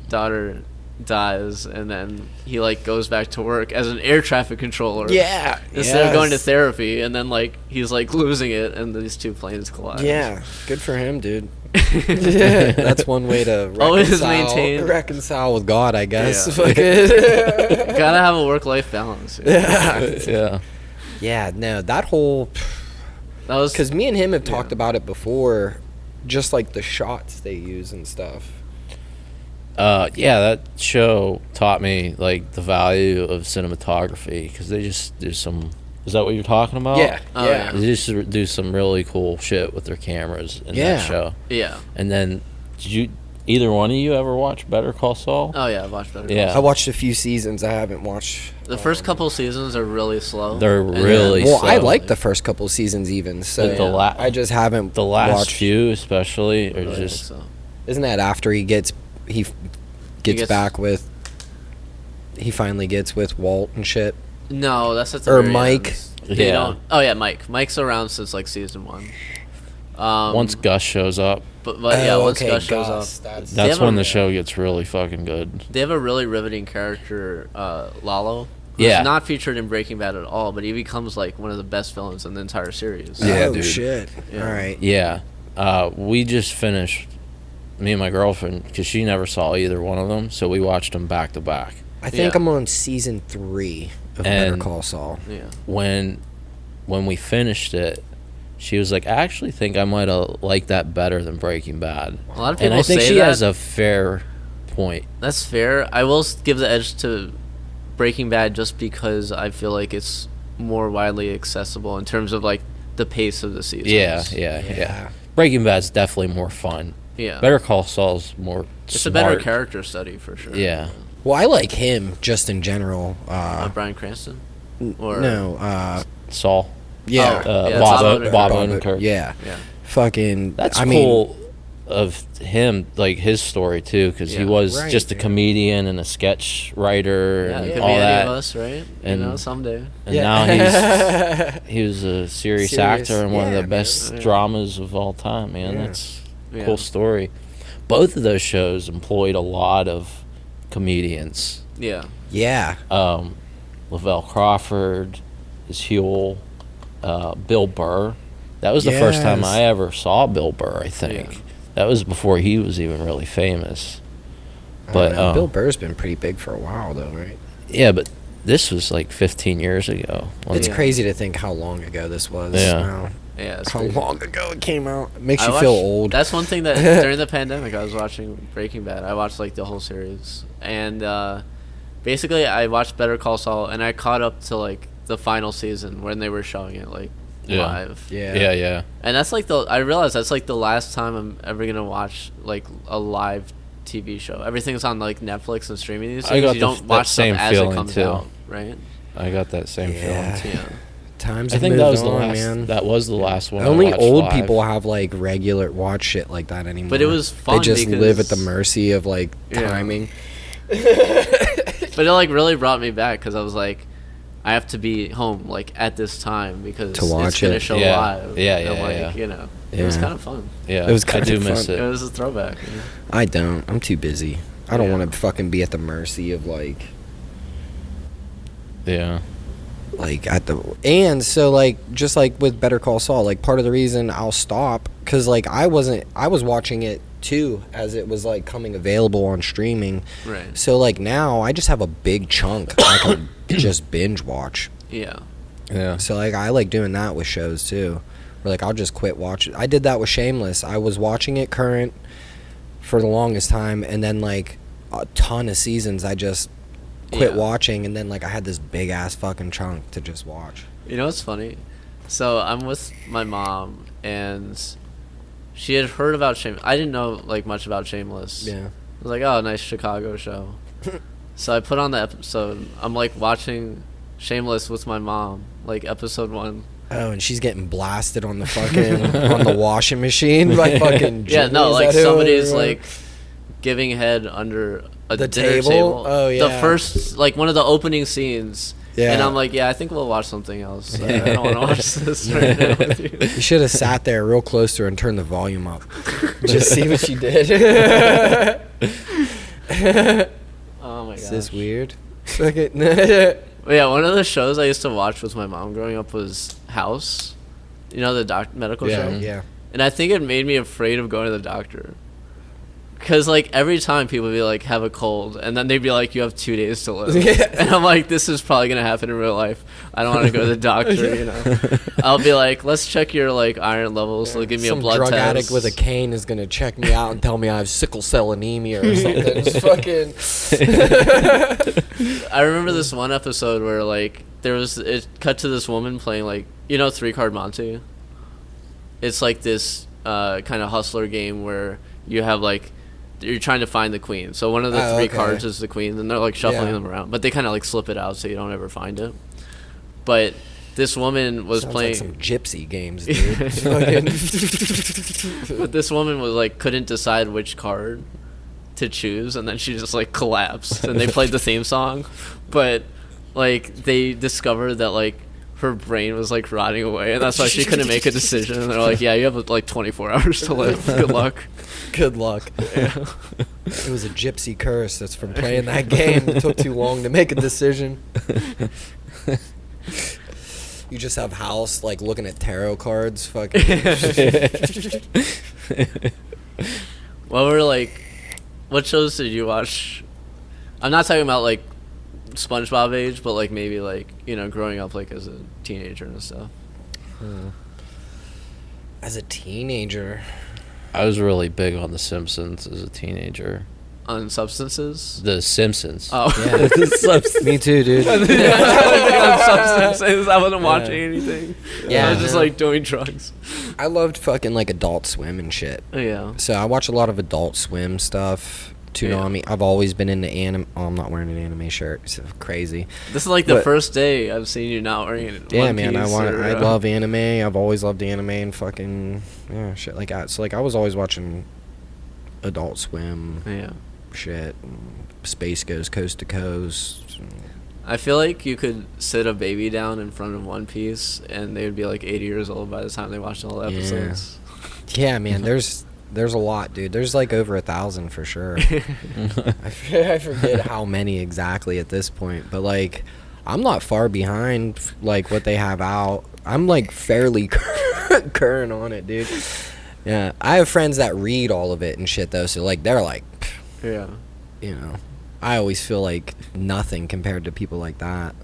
daughter dies, and then he like goes back to work as an air traffic controller. Yeah. Instead of going to yes. therapy, and then like he's like losing it, and these two planes collide. Yeah. Good for him, dude. That's one way to Always reconcile with God, I guess. Yeah. Fucking- Gotta have a work-life balance. yeah. Yeah. Yeah, no, that whole. That was Because me and him have Yeah. talked about it before, just like the shots they use and stuff. Yeah, that show taught me like the value of cinematography because they just do some. Is that what you're talking about? Oh, yeah. They just do some really cool shit with their cameras in Yeah. that show. yeah. And then, did you Either one of you ever watch Better Call Saul? Oh yeah, I've watched Better Call Yeah. I watched a few seasons. I haven't watched. The first couple seasons are really slow. They're and then- really Well, I slow. like the first couple seasons even. So But the la- I just haven't The last watched. few, especially, are I think just so. Isn't that after he gets gets- back with? He finally gets with Walt and shit. No, that's at the Or very Mike. end. They Yeah. don't. Oh yeah, Mike. Mike's around since like season 1. once Gus shows up, but yeah, Oh, once okay, Gus shows Gus, up, that's- that's have a- when the show gets really fucking good. they have a really riveting character, Lalo. Who's Yeah. not featured in Breaking Bad at all, but he becomes like one of the best villains in the entire series. Yeah, oh dude. shit! Yeah. All right. Yeah. We just finished, me and my girlfriend, because she never saw either one of them, so we watched them back to back. I think Yeah. I'm on season 3 of Better And- Call Saul. Yeah. When we finished it, she was like, I actually think I might have liked that better than Breaking Bad. A lot of And people I think say she that. has a fair point. That's fair. I will give the edge to Breaking Bad just because I feel like it's more widely accessible in terms of like the pace of the seasons. Yeah. Breaking Bad's definitely more fun. Yeah. Better Call Saul's more It's smart. a better character study for sure. Yeah. Well, I like him just in general. Bryan Cranston? Or No. Saul. Yeah. Yeah, Bob Odenkirk. Bob Odenkirk. Yeah. Yeah. Fucking. That's I mean, cool of him, like his story too, because he Yeah. was Right, just a yeah. comedian and a sketch writer Yeah, it and could all be any that. of us, right? And- Someday. And Yeah. now he was a serious Serious, actor and one of yeah, the best man. dramas of all time, man. Yeah. That's a Yeah. cool story. Both of those shows employed a lot of comedians. Yeah. yeah. Lavelle Crawford is Huel, Bill Burr. That was the first time Yes. I ever saw Bill Burr, I think. Yeah. That was before he was even really famous. I But don't know. um, Bill Burr's been pretty big for a while, though, right? yeah, but this was like 15 years ago. It's Yeah. crazy to think how long ago this was. Yeah. now. Yeah. It's How crazy. long ago it came out. It makes I you feel watched- old. That's one thing that during the pandemic I was watching Breaking Bad. I watched like the whole series, and basically I watched Better Call Saul, and I caught up to like the final season when they were showing it like Yeah. live. Yeah. And that's like I realized that's like the last time I'm ever gonna watch like a live TV show. Everything's on like Netflix and streaming these I days. got You the- don't that watch same stuff as it feeling, comes too. out, right? I got that same Yeah. feeling. Yeah. Times I have think moved that was the on, last. man. That was the last one. I Only watched old live. people have like regular watch shit like that anymore. But it was fun They just live at the because- mercy of like Yeah. timing. But it like really brought me back because I was like, I have to be home like at this time because To watch it's gonna it. show Yeah. live. Yeah, And, yeah, like, yeah. You know, it was Yeah. kind of fun. Yeah, It was I do kinda miss fun. it. It was a throwback. Yeah. I don't. I'm too busy. I don't Yeah. want to fucking be at the mercy of like Yeah. at the and so like just like with Better Call Saul, like part of the reason I'll stop because like I was watching it too as it was like coming available on streaming. Right. So like now I just have a big chunk I can just binge watch. Yeah. Yeah. So like I like doing that with shows too. Where like I'll just quit watching. I did that with Shameless. I was watching it current for the longest time, and then like a ton of seasons I just quit Yeah. watching, and then like I had this big ass fucking chunk to just watch. You know what's funny? So I'm with my mom, and she had heard about Shameless. I didn't know like much about Shameless. Yeah. I was like, oh, nice Chicago show. So I put on the episode. I'm like watching Shameless with my mom, like episode 1. Oh, and she's getting blasted on the fucking on the washing machine by fucking Yeah, Jimmy. no, Is like that who somebody's it was? like giving head under a The dinner table? Oh, The yeah. first, like one of the opening scenes. Yeah. And I'm like, yeah, I think we'll watch something else. I don't want to watch this right now with you. You should have sat there real close to her and turned the volume up. Just see what she did. Oh my Is god. this weird? Fucking- Yeah, one of the shows I used to watch with my mom growing up was House. You know, the medical show? yeah. And I think it made me afraid of going to the doctor. Because, like, every time people would be like, have a cold, and then they'd be like, you have 2 days to live. Yeah. And I'm like, this is probably going to happen in real life. I don't want to go to the doctor, you know. I'll be like, let's check your, like, iron levels. They'll give me Some a blood drug test. addict with a cane is gonna check me out and tell me I have sickle cell anemia or something. It's fucking. I remember this one episode where, like, it cut to this woman playing, like, you know, 3-Card Monte? It's like this kind of hustler game where you have, like, you're trying to find the queen. So one of the Oh, three okay. cards is the queen, and they're like shuffling Yeah. them around, but they kind of like slip it out so you don't ever find it. But this woman was Sounds playing. like some gypsy games, dude. Fucking- But this woman was like couldn't decide which card to choose, and then she just like collapsed. And they played the theme song, but like they discovered that like her brain was like rotting away, and that's why she couldn't make a decision. And they're like, "Yeah, you have like 24 hours to live. Good luck." Good luck. Yeah. It was a gypsy curse that's from playing that game. It took too long to make a decision. You just have House like looking at tarot cards, fucking. What shows did you watch? I'm not talking about like SpongeBob age, but like maybe like growing up like as a teenager and stuff. As a teenager, I was really big on The Simpsons as a teenager. On substances. The Simpsons. Oh. yeah. Me too, dude. On substances. I wasn't watching anything. Yeah, I was just no. like doing drugs. I loved fucking like Adult Swim and shit. Yeah. So I watch a lot of Adult Swim stuff. Toonami. I've always been into anime. Oh, I'm not wearing an anime shirt. It's crazy. This is like the But- first day I've seen you not wearing it. Yeah, man. I love anime. I've always loved anime and fucking shit like that. So like I was always watching Adult Swim Yeah. shit. Space Goes Coast to Coast. I feel like you could sit a baby down in front of One Piece and they would be like 80 years old by the time they watched all the Yeah. episodes. Yeah, man. There's a lot, dude. There's like over 1,000 for sure. I forget how many exactly at this point, but like I'm not far behind like what they have out. I'm like fairly current on it, dude. Yeah, I have friends that read all of it and shit though, so like they're like, Yeah. I always feel like nothing compared to people like that.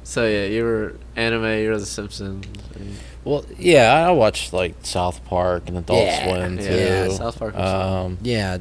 So yeah, you were anime, you were The Simpsons. Well, yeah, I watched like South Park and Adult Yeah, Swim too. yeah, South Park was Yeah,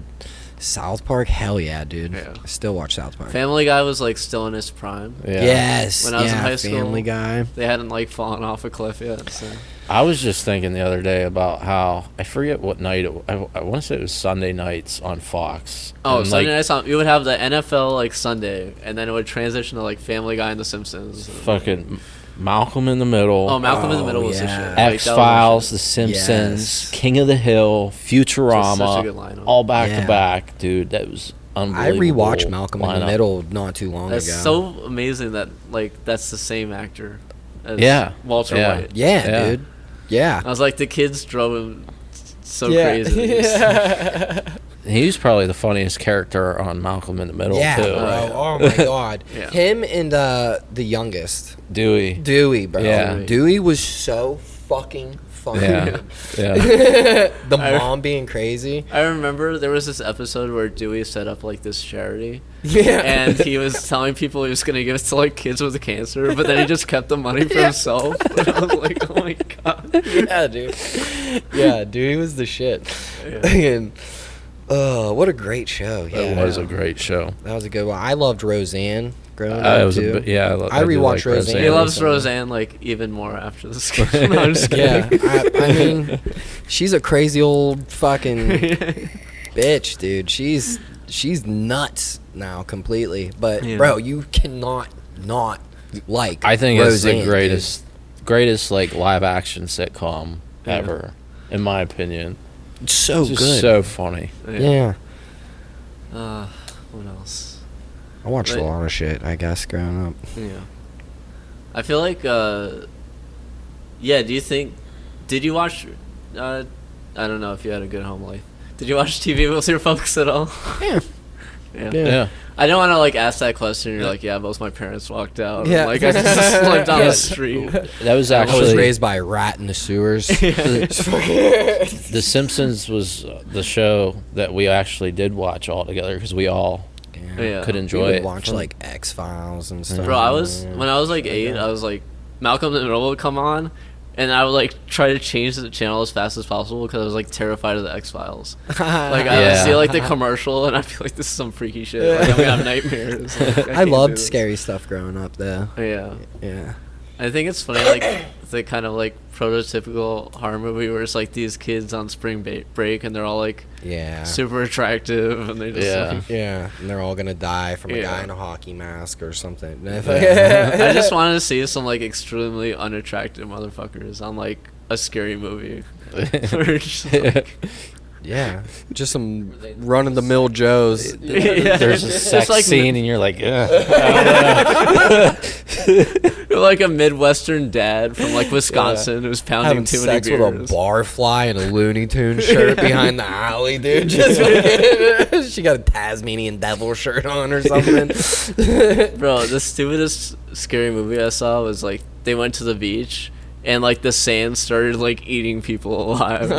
South Park, hell yeah, dude. Yeah. I still watch South Park. Family Guy was like still in its prime. Yeah. Yes, When I was in yeah, high school- Family Guy. They hadn't like fallen off a cliff yet. So. I was just thinking the other day about how I forget what night I want to say it was Sunday nights on Fox. Oh, And, Sunday like, night. You would have the NFL like Sunday, and then it would transition to like Family Guy and The Simpsons. fucking Malcolm in the Middle. Oh, Malcolm in the Oh, Middle was the yeah. shit. Like, that was X the Files, shit. The Simpsons, Yes. King of the Hill, Futurama, Just such a good lineup. all back Yeah. to back, dude. That was I unbelievable. rewatched Malcolm in the lineup. Middle not too long That's ago. so amazing that like that's the same actor as Yeah. Walter Yeah. White. Yeah, Yeah. dude. Yeah. I was like, the kids drove him so Yeah. crazy. He was probably the funniest character on Malcolm in the Middle Yeah, too. bro. Oh my god. Yeah. Him and the youngest, Dewey. Dewey, bro. Yeah. Dewey was so fucking funny. Yeah. Yeah. The I- mom being crazy. I remember there was this episode where Dewey set up like this charity, Yeah. and he was telling people he was gonna give it to like kids with cancer, but then he just kept the money for himself. And I was like, oh my god. Yeah, dude. Yeah, Dewey was the shit. Yeah. And what a great show. Yeah. It was a great show. That was a good one. I loved Roseanne growing I up was too. I do rewatched Roseanne. He Yeah, loves recently. Roseanne like even more after this. No, I'm just Yeah, kidding. I mean, she's a crazy old fucking bitch, dude. She's nuts now completely. But Yeah. bro, you cannot not like. I think it's Roseanne, the greatest like live action sitcom Yeah. ever, in my opinion. dude. It's so It's just good. so funny. yeah. What else? I watched a But- lot of shit. I guess growing up. Yeah. I feel like, yeah, do you think, did you watch, I don't know if you had a good home life. Did you watch TV with your folks at all? Yeah. Yeah. Yeah. Yeah. I don't want to, like, ask that question. You're like, yeah, both my parents walked out. Yeah. Like, I just lived on Yeah. the street. That was I was actually raised by a rat in the sewers. The Simpsons was the show that we actually did watch all together because we all Yeah. could We enjoy would it. watch like X Files and stuff. Bro, when I was, like, 8, I was, like, Malcolm in the Middle would come on, and I would, like, try to change the channel as fast as possible because I was, like, terrified of the X-Files. Like, I would Yeah. see, like, the commercial, and I'd be like, this is some freaky shit. Like, I'm gonna have nightmares. Like, I can't do loved this. scary stuff growing up though. Yeah. Yeah. I think it's funny, like the kind of like prototypical horror movie where it's like these kids on spring break and they're all like Yeah. super attractive and they just Yeah. like, Yeah, and they're all gonna die from a Yeah. guy in a hockey mask or something. I just wanted to see some like extremely unattractive motherfuckers on like a scary movie. Where it's just, like, Yeah, just some run-of-the-mill Joes. Yeah. There's a It's sex like- scene, and you're like, yeah. You're like a Midwestern dad from like Wisconsin who's pounding Having too sex many with beers. a barfly and a Looney Tunes shirt behind the alley, dude. Just fucking- she got a Tasmanian devil shirt on or something. Bro, the stupidest scary movie I saw was like they went to the beach and like the sand started like eating people alive.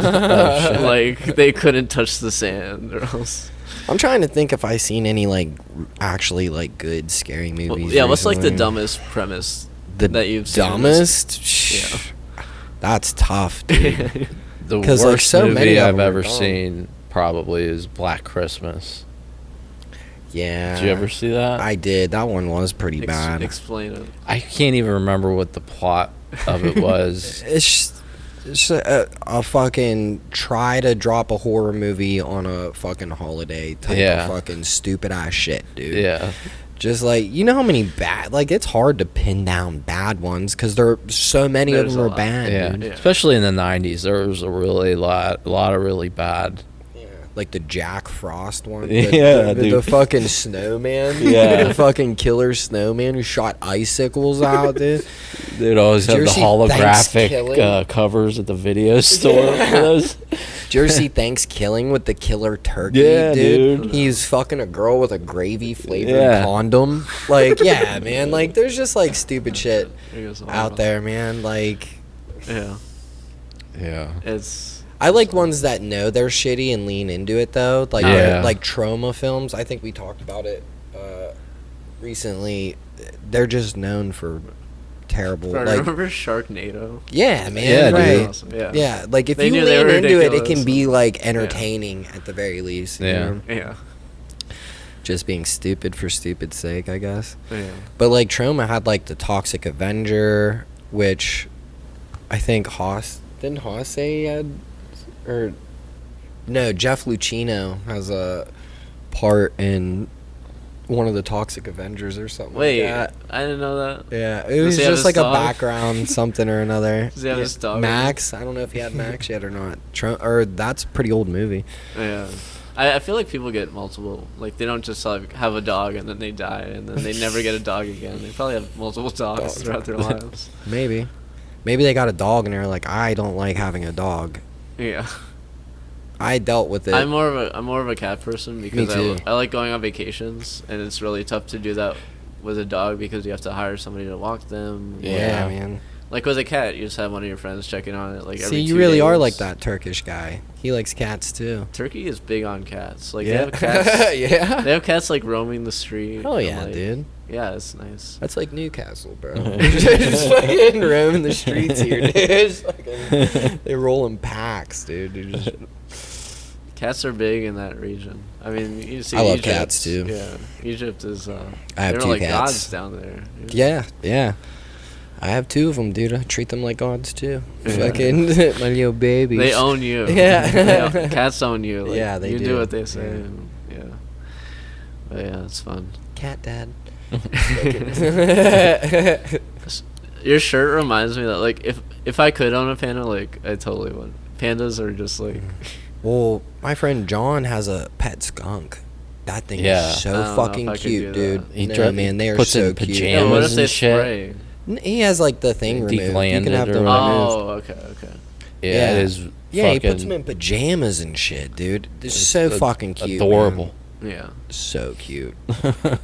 Like they couldn't touch the sand or else. I'm trying to think if I seen any like actually like good scary movies. Well, yeah, what's like the recently. dumbest premise The that you've seen? dumbest? Yeah. That's tough, dude. The 'Cause, worst like, so many movie of I've them are ever dumb. seen probably is Black Christmas. Yeah. Did you ever see that? I did. That one was pretty bad. Explain it. I can't even remember what the plot of it was. It's a fucking try to drop a horror movie on a fucking holiday type Yeah. of fucking stupid ass shit, dude. Yeah. Just like, you know how many bad, like, it's hard to pin down bad ones because there are so many There's of them a are lot. bad, Yeah. dude. Yeah. Especially in the 90s, there was a lot of really bad. Like the Jack Frost one. Yeah, the dude. fucking snowman. Yeah. The fucking killer snowman who shot icicles out, dude. They'd always Did you have the ever see holographic Thanksgiving? covers at the video store for those. Did you ever see Thanksgiving with the killer turkey, Yeah, dude? dude. He's fucking a girl with a gravy flavored Yeah. condom. Like, yeah, man. Like, there's just like stupid shit It goes out viral. there, man. Like, Yeah, Yeah. it's. I like ones that know they're shitty and lean into it though. Like, Yeah. like trauma films. I think we talked about it recently. They're just known for terrible. Bro, Like, remember Sharknado? yeah, man. Yeah, dude. right. Awesome. Yeah. Yeah, like if They you knew they lean were into it, it ridiculous. can be like entertaining at the very least. you Yeah. know? Yeah. Just being stupid for stupid's sake, I guess. Yeah. But like Trauma had like the Toxic Avenger, which I think didn't Haas say he had, or no, Jeff Lucchino has a part in one of the Toxic Avengers or something. Wait, like that. I didn't know that. Yeah, it Does was he have just his like a dog? background something or another. Does he have Yeah, his dog? Max, I don't know if he had Max yet or not. Or that's a pretty old movie. Yeah. I feel like people get multiple, like they don't just like have a dog and then they die and then they never get a dog again. They probably have multiple dogs Dogs. throughout their lives. Maybe they got a dog and they're like, I don't like having a dog. Yeah. I dealt with it. I'm more of a cat person because too. I like going on vacations and it's really tough to do that with a dog because you have to hire somebody to walk them. yeah, Yeah. man. Like with a cat, you just have one of your friends checking on it like every See, you 2 really are days. like that Turkish guy. He likes cats too. Turkey is big on cats. Like Yeah. they have cats. yeah. They have cats like roaming the street. Oh and, yeah, like- dude. Yeah, it's nice. That's like Newcastle, bro. Just fucking roaming the streets here, dude. Just fucking- they roll in packs, dude. They're just- Cats are big in that region. I mean, you see. I love Egypt, cats, too. Yeah, Egypt is. I have they're 2 like cats. gods down there. Yeah, yeah. I have 2 of them, dude. I treat them like gods too. Yeah. Fucking my little babies. They own you. Yeah. Cats own you. Like, Yeah, they you do. what they say. Yeah. And, yeah. But yeah, it's fun. cat dad. Your shirt reminds me that like if I could own a panda, like I totally would. Pandas are just like. Well, my friend John has a pet skunk. That thing Yeah. is I so don't know fucking if I could cute, do dude. that. He No, dri- man, they are puts so in cute. pajamas. Yeah, what if and they shit. spray? He has like the thing They removed. You can deglanded have or the whatever. removed. Oh, okay. Yeah, it is. Yeah, he puts fucking them in pajamas and shit, dude. It's It's so ad- fucking cute. adorable. Yeah. Man. So cute.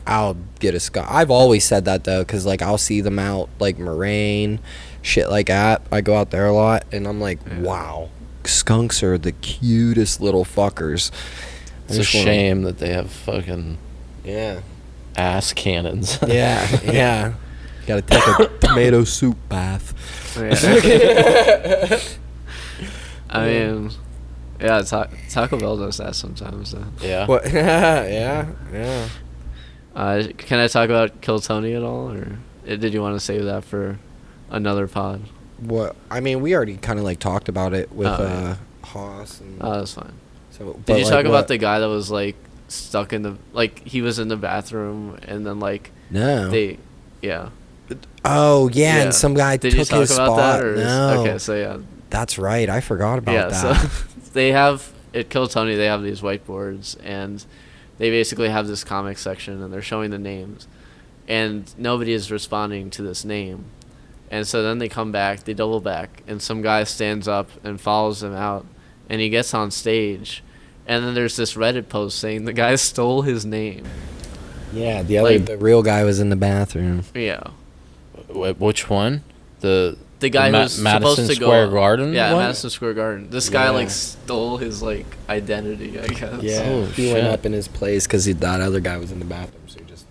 I'll get a skunk. I've always said that though, because like I'll see them out like Moraine, shit like that. I go out there a lot, and I'm like, Yeah. wow, skunks are the cutest little fuckers. I It's a just wanna- shame that they have fucking Yeah. ass cannons. Yeah, yeah. Gotta take a tomato soup bath. Yeah. I mean, yeah, Taco Bell does that sometimes. Yeah. What? Yeah, yeah. Can I talk about Kill Tony at all, or did you want to save that for another pod. What? I mean, we already kind of like talked about it with Oh, yeah. Haas. And Oh, that's fine. so, Did you like, talk about what- the guy that was like stuck in the he was in the bathroom and then No. yeah. Oh yeah, and some guy Did took you talk his about spot. that or No. okay, so yeah. That's right. I forgot about Yeah, that. so they have at Kill Tony they have these whiteboards and they basically have this comic section and they're showing the names and nobody is responding to this name. And so then they come back, they double back, and some guy stands up and follows them out and he gets on stage and then there's this Reddit post saying the guy stole his name. Yeah, the Like- real guy was in the bathroom. Yeah. Which one? The guy Ma- who's Madison supposed to Square go Garden Yeah, one? Madison Square Garden. This guy Yeah. stole his identity, I guess. Yeah, Oh, he went shit. up in his place because that other guy was in the bathroom, so he just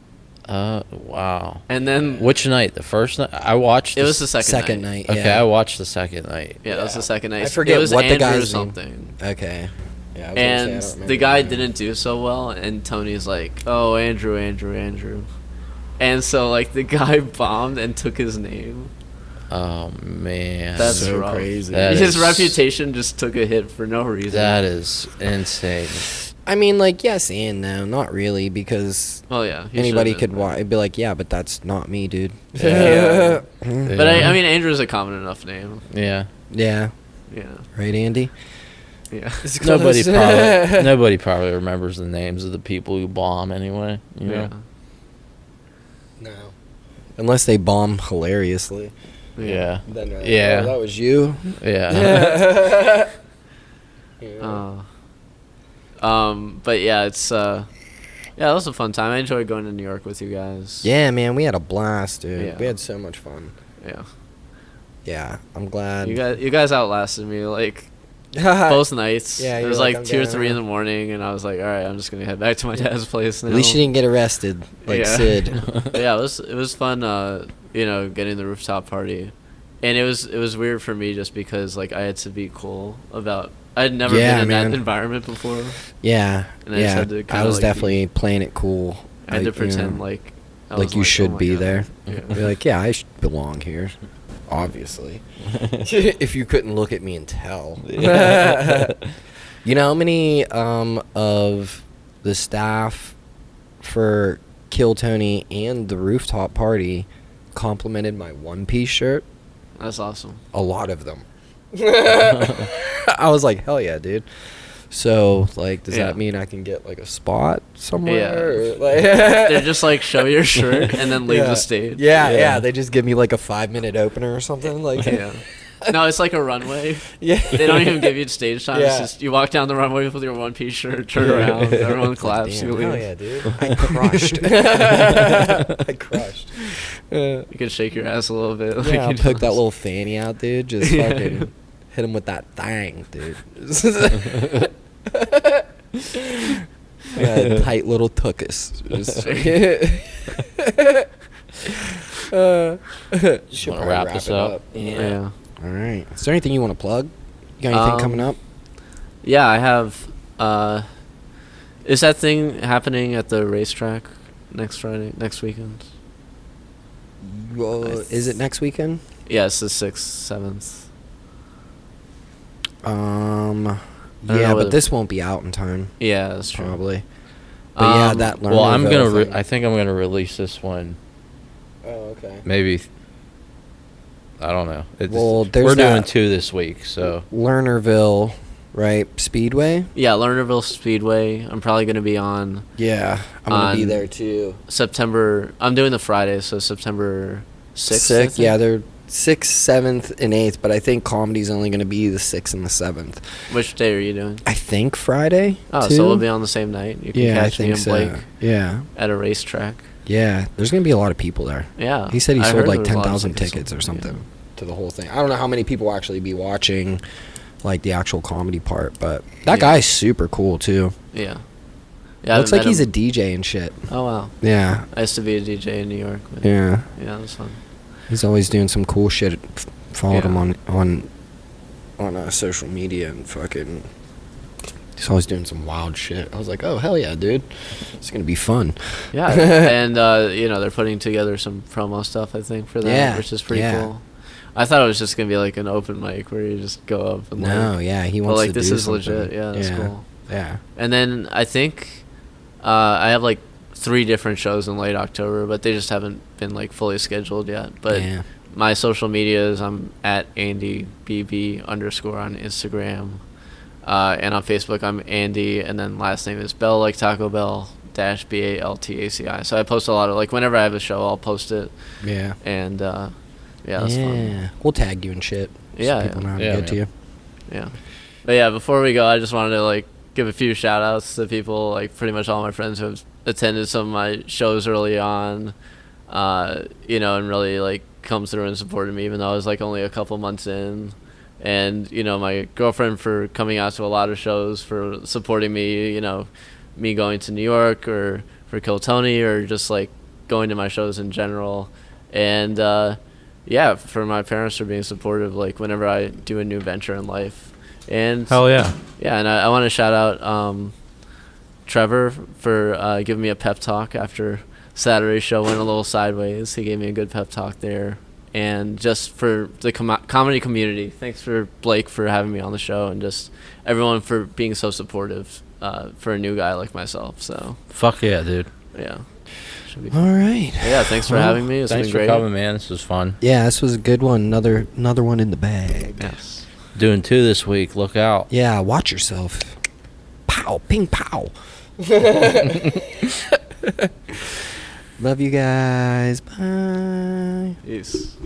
Wow. And then Which night? The first night? I watched. it was the second night. night. Okay, yeah. I watched the second night. Yeah, that was the second night. I forget it was what the Andrew guy's something. Okay. Yeah, I was gonna say, I And don't the remember guy name. didn't do so well, and Tony's like, "Oh, Andrew." And so the guy bombed and took his name. Oh man, That's so rough. crazy. That His is- reputation just took a hit for no reason. that is insane. I mean, yes and no, not really, because Oh yeah, he anybody should've could been. be like, yeah, but that's not me, dude. Yeah. Mhm. But I mean, Andrew's a common enough name. Yeah. Yeah, Yeah, right, Andy. yeah. Nobody probably remembers the names of the people who bomb anyway. You know? Yeah. No, unless they bomb hilariously. Yeah. Then, Yeah. oh, that was you. Yeah. Yeah. But yeah, it's that was a fun time. I enjoyed going to New York with you guys. Yeah, man, we had a blast, dude. Yeah. We had so much fun. Yeah. Yeah, I'm glad. You guys outlasted me both nights. Yeah, it you're was like, I'm 2 or getting 3 in out. the morning, and I was like, all right, I'm just gonna head back to my dad's place now. At least you didn't get arrested, like Yeah. Sid. But yeah, it was fun. Getting the rooftop party, and it was weird for me just because I had to be cool about. I had never Yeah, been in man. that environment before. Yeah, And I just yeah. had to I kinda, was be- definitely playing it cool. I had to you know, pretend I like was you oh should my be God. there. Yeah. Be like, yeah, I belong here. Obviously, if you couldn't look at me and tell. You know how many of the staff for Kill Tony and the rooftop party complimented my one-piece shirt? That's awesome. A lot of them. I was like, hell yeah, dude. So, does Yeah. that mean I can get a spot somewhere? Yeah. Or, like, They're just show your shirt and then leave yeah. the stage. Yeah, Yeah. yeah. They just give me a 5-minute opener or something. Yeah. No, it's like a runway. Yeah. They don't even give you stage time. Yeah. It's just you walk down the runway with your one-piece shirt, turn around, everyone claps, Damn, you leave. hell yeah, dude. I crushed. I crushed. You can shake your ass a little bit. Yeah, I'll you poke know. that little fanny out, dude. Just Yeah. fucking hit him with that thing, dude. Yeah, tight little tuchus. Just should wanna probably wrap this it up? Yeah. All right. Is there anything you want to plug? You got anything coming up? Yeah, I have. Is that thing happening at the racetrack next weekend? Is it next weekend? Yeah, it's the 6th, 7th. I don't Yeah, know but whether- this won't be out in time, Yeah, that's true. probably. But yeah, Um, that. Well, I'm gonna. Lernerville thing. I think I'm gonna release this one. Oh, okay. Maybe. I don't know. Well, there's we're doing that- 2 this week, so Lernerville, right? Speedway. Yeah, Lernerville Speedway. I'm probably going to be on Yeah, I'm gonna be On- there too. September. I'm doing the Friday, so September 6th. I think. Yeah, they're 6th, 7th, and 8th, but I think comedy's only gonna be the 6th and the 7th. Which day are you doing? I think Friday. Oh, too? so we'll be on the same night. You can Yeah, I catch me think and so. Blake Yeah, at a racetrack. yeah. There's gonna be a lot of people there. Yeah. He said he I sold heard like there was a lot of 10,000 tickets or sold. something Yeah. to the whole thing. I don't know how many people will actually be watching, the actual comedy part, but that Yeah. guy's super cool too. Yeah. Yeah. Looks like he's a DJ and shit. Oh wow. Yeah, I used to be a DJ in New York. But yeah. Yeah, that's fun. He's always doing some cool shit. Followed Yeah. him on social media and fucking. He's always doing some wild shit. I was like, oh hell yeah, dude, it's gonna be fun. Yeah, and they're putting together some promo stuff I think for that, Yeah, which is pretty yeah. cool. I thought it was just gonna be like an open mic where you just go up and No, yeah, he but wants like to this do is something. legit. Yeah, that's yeah. cool. Yeah. And then I think I have like 3 different shows in late October, but they just haven't been like fully scheduled yet. But Yeah. my social medias, I'm at AndyBB_ on Instagram, and on Facebook I'm Andy, and then last name is Bell like Taco Bell -BALTACI. So I post a lot of like whenever I have a show, I'll post it, Yeah. and yeah, that's fun. We'll tag you and shit. So Yeah, people know how to yeah, get to man. you. Yeah. But yeah, before we go, I just wanted to like give a few shout outs to people, like pretty much all my friends who have attended some of my shows early on, you know, and really like come through and supported me even though I was like only a couple months in. And, you know, my girlfriend for coming out to a lot of shows, for supporting me, you know, me going to New York or for Kill Tony or just like going to my shows in general. And yeah, for my parents for being supportive like whenever I do a new venture in life. And Hell yeah. yeah, and I want to shout out Trevor for giving me a pep talk after Saturday's show went a little sideways. He gave me a good pep talk there. And just for the comedy community, thanks for Blake for having me on the show, and just everyone for being so supportive for a new guy like myself. So Fuck yeah, dude. yeah, should be All right. yeah, thanks for having me. It's Thanks been for great. coming, man. This was fun. Yeah, this was a good one. Another one in the bag. Yes. Doing 2 this week. Look out. Yeah, watch yourself. Pow, ping, pow. Love you guys. Bye. Peace.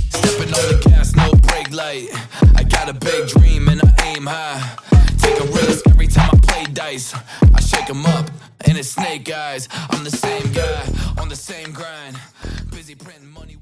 Stepping on the gas, no brake light. I got a big dream and I aim high. Take a risk every time I play dice. I shake 'em up and it's snake eyes. I'm the same guy on the same grind. Busy printing money.